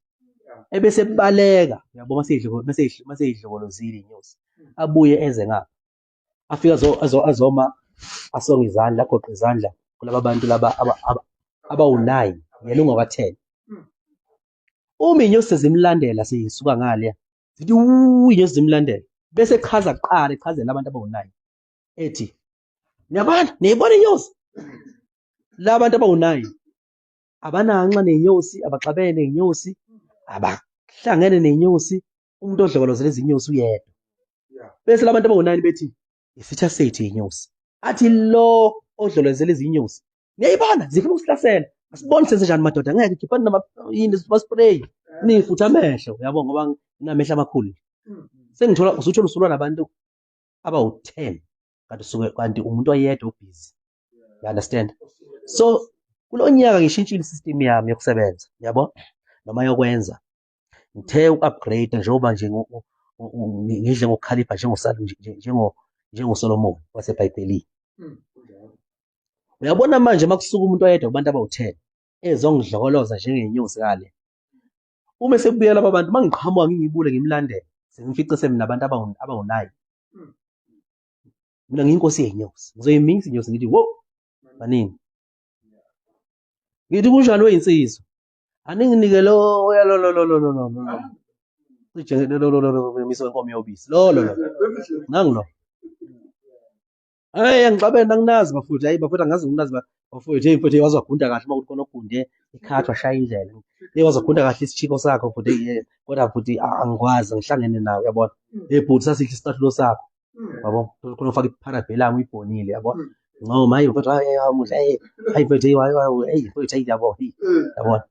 ebese ebaleka yabo mase yidlokolozile iy'nyosi abuye eze ngapha afike azoma asonge izandla agoqe izandla kulaba bantu laba abawu-9 yena ungaka-10 uma iy'nyosi sezimlandela seyisuka ngaleya zithi iy'nyosi zimlandela bese echazela abantu abawu-9 ethi niyayibona iy'nyosi la bantu abawu-9 abananxa ney'nyosi abaxabene ney'nyosi abahlangene ney'nyosi umuntu odlokolozela izinyosi uyedwa bese la bantu abawu-9 bethi isithi asethi iy'nyosi athi lo odlolozela izinyosi niyayibona zifuna ukusihlasela asiboni senze njani madoda ngeke khiphani nama-spray nifuthe amehlo yabo ngoba nginamehlo amakhulu sengithola usuthola usulwa nabantu abawu-10 kanti umuntu oyedwa ubhizi. You understand? So kulo nyaka ngishintshile i-system yami yokusebenza yabo noma yokwenza ngithe uku-upgrade njengoba nje ngidle ngokukhalipha njengoSolomon wasebhayibhelini. Uyabona manje makusuka umuntu oyedwa kubantu abawu-10 ezongidlokoloza njengey'nyosi kale uma sekubuyela laba bantu mangiqhamuka ngiyibule ngimlandela sengifice semina abantu abawu-9 mina ngiyinkosi yey'nyosi ngizoyimisa iy'nyosi ngithi wo manini ngithi kunjani weyinsizwa aninginike lo miso wenkomo yobisi lo nangilo angixabene anginazi bafowethu hayi bafowethu angazi nginazi bafowethu hey mfowethu wazwagunda kahle uma kuthi khona ogunde ikhathi washaya indlela wazwagunda kahle isitshiko sakho futhi kodwa futhi angikwazi ngihlangene nawe yabona bhuti sasihle isicathulo sakho yabo khona ufaka i-parabellum uyibhonile yabo noma hayi mfowethu hayi mfowethu hey mfowethu hayi yabo yabona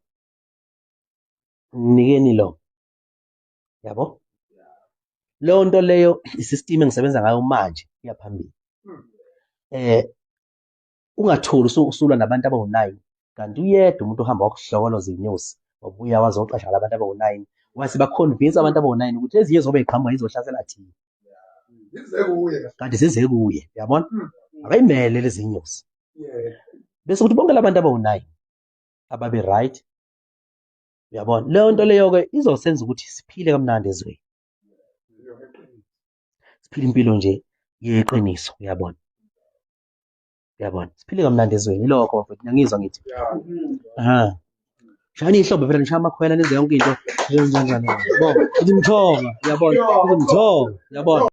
nikeni lo yabo leyo nto leyo i-system engisebenza ngayo manje iyaphambili. Ungatholi usulwa nabantu abawu-9 kanti uyedwa umuntu ohamba wakuhlokoloza iy'nyosi wabuya wazoqasha labantu abawu-9 wase bakhonvinse abantu abawu-9 ukuthi lezi nyosi zobe yiqhamuka yizohlasela thina kanti zize kuye yabona akayimele lezi nyosi bese kuthi bonke labantu abawu-9 ababe right uyabona leyo nto leyo-ke izosenza ukuthi siphile kamnandi ezweni siphile impilo nje yeqiniso uyabona siphile kamnandi ezweni ilokho bafowethu ngiyangizwa ngithi shayani ihlobo phela nishaya amakhwela nenze yonke into njani yabona ngimthonga yabona ngimthonga yabona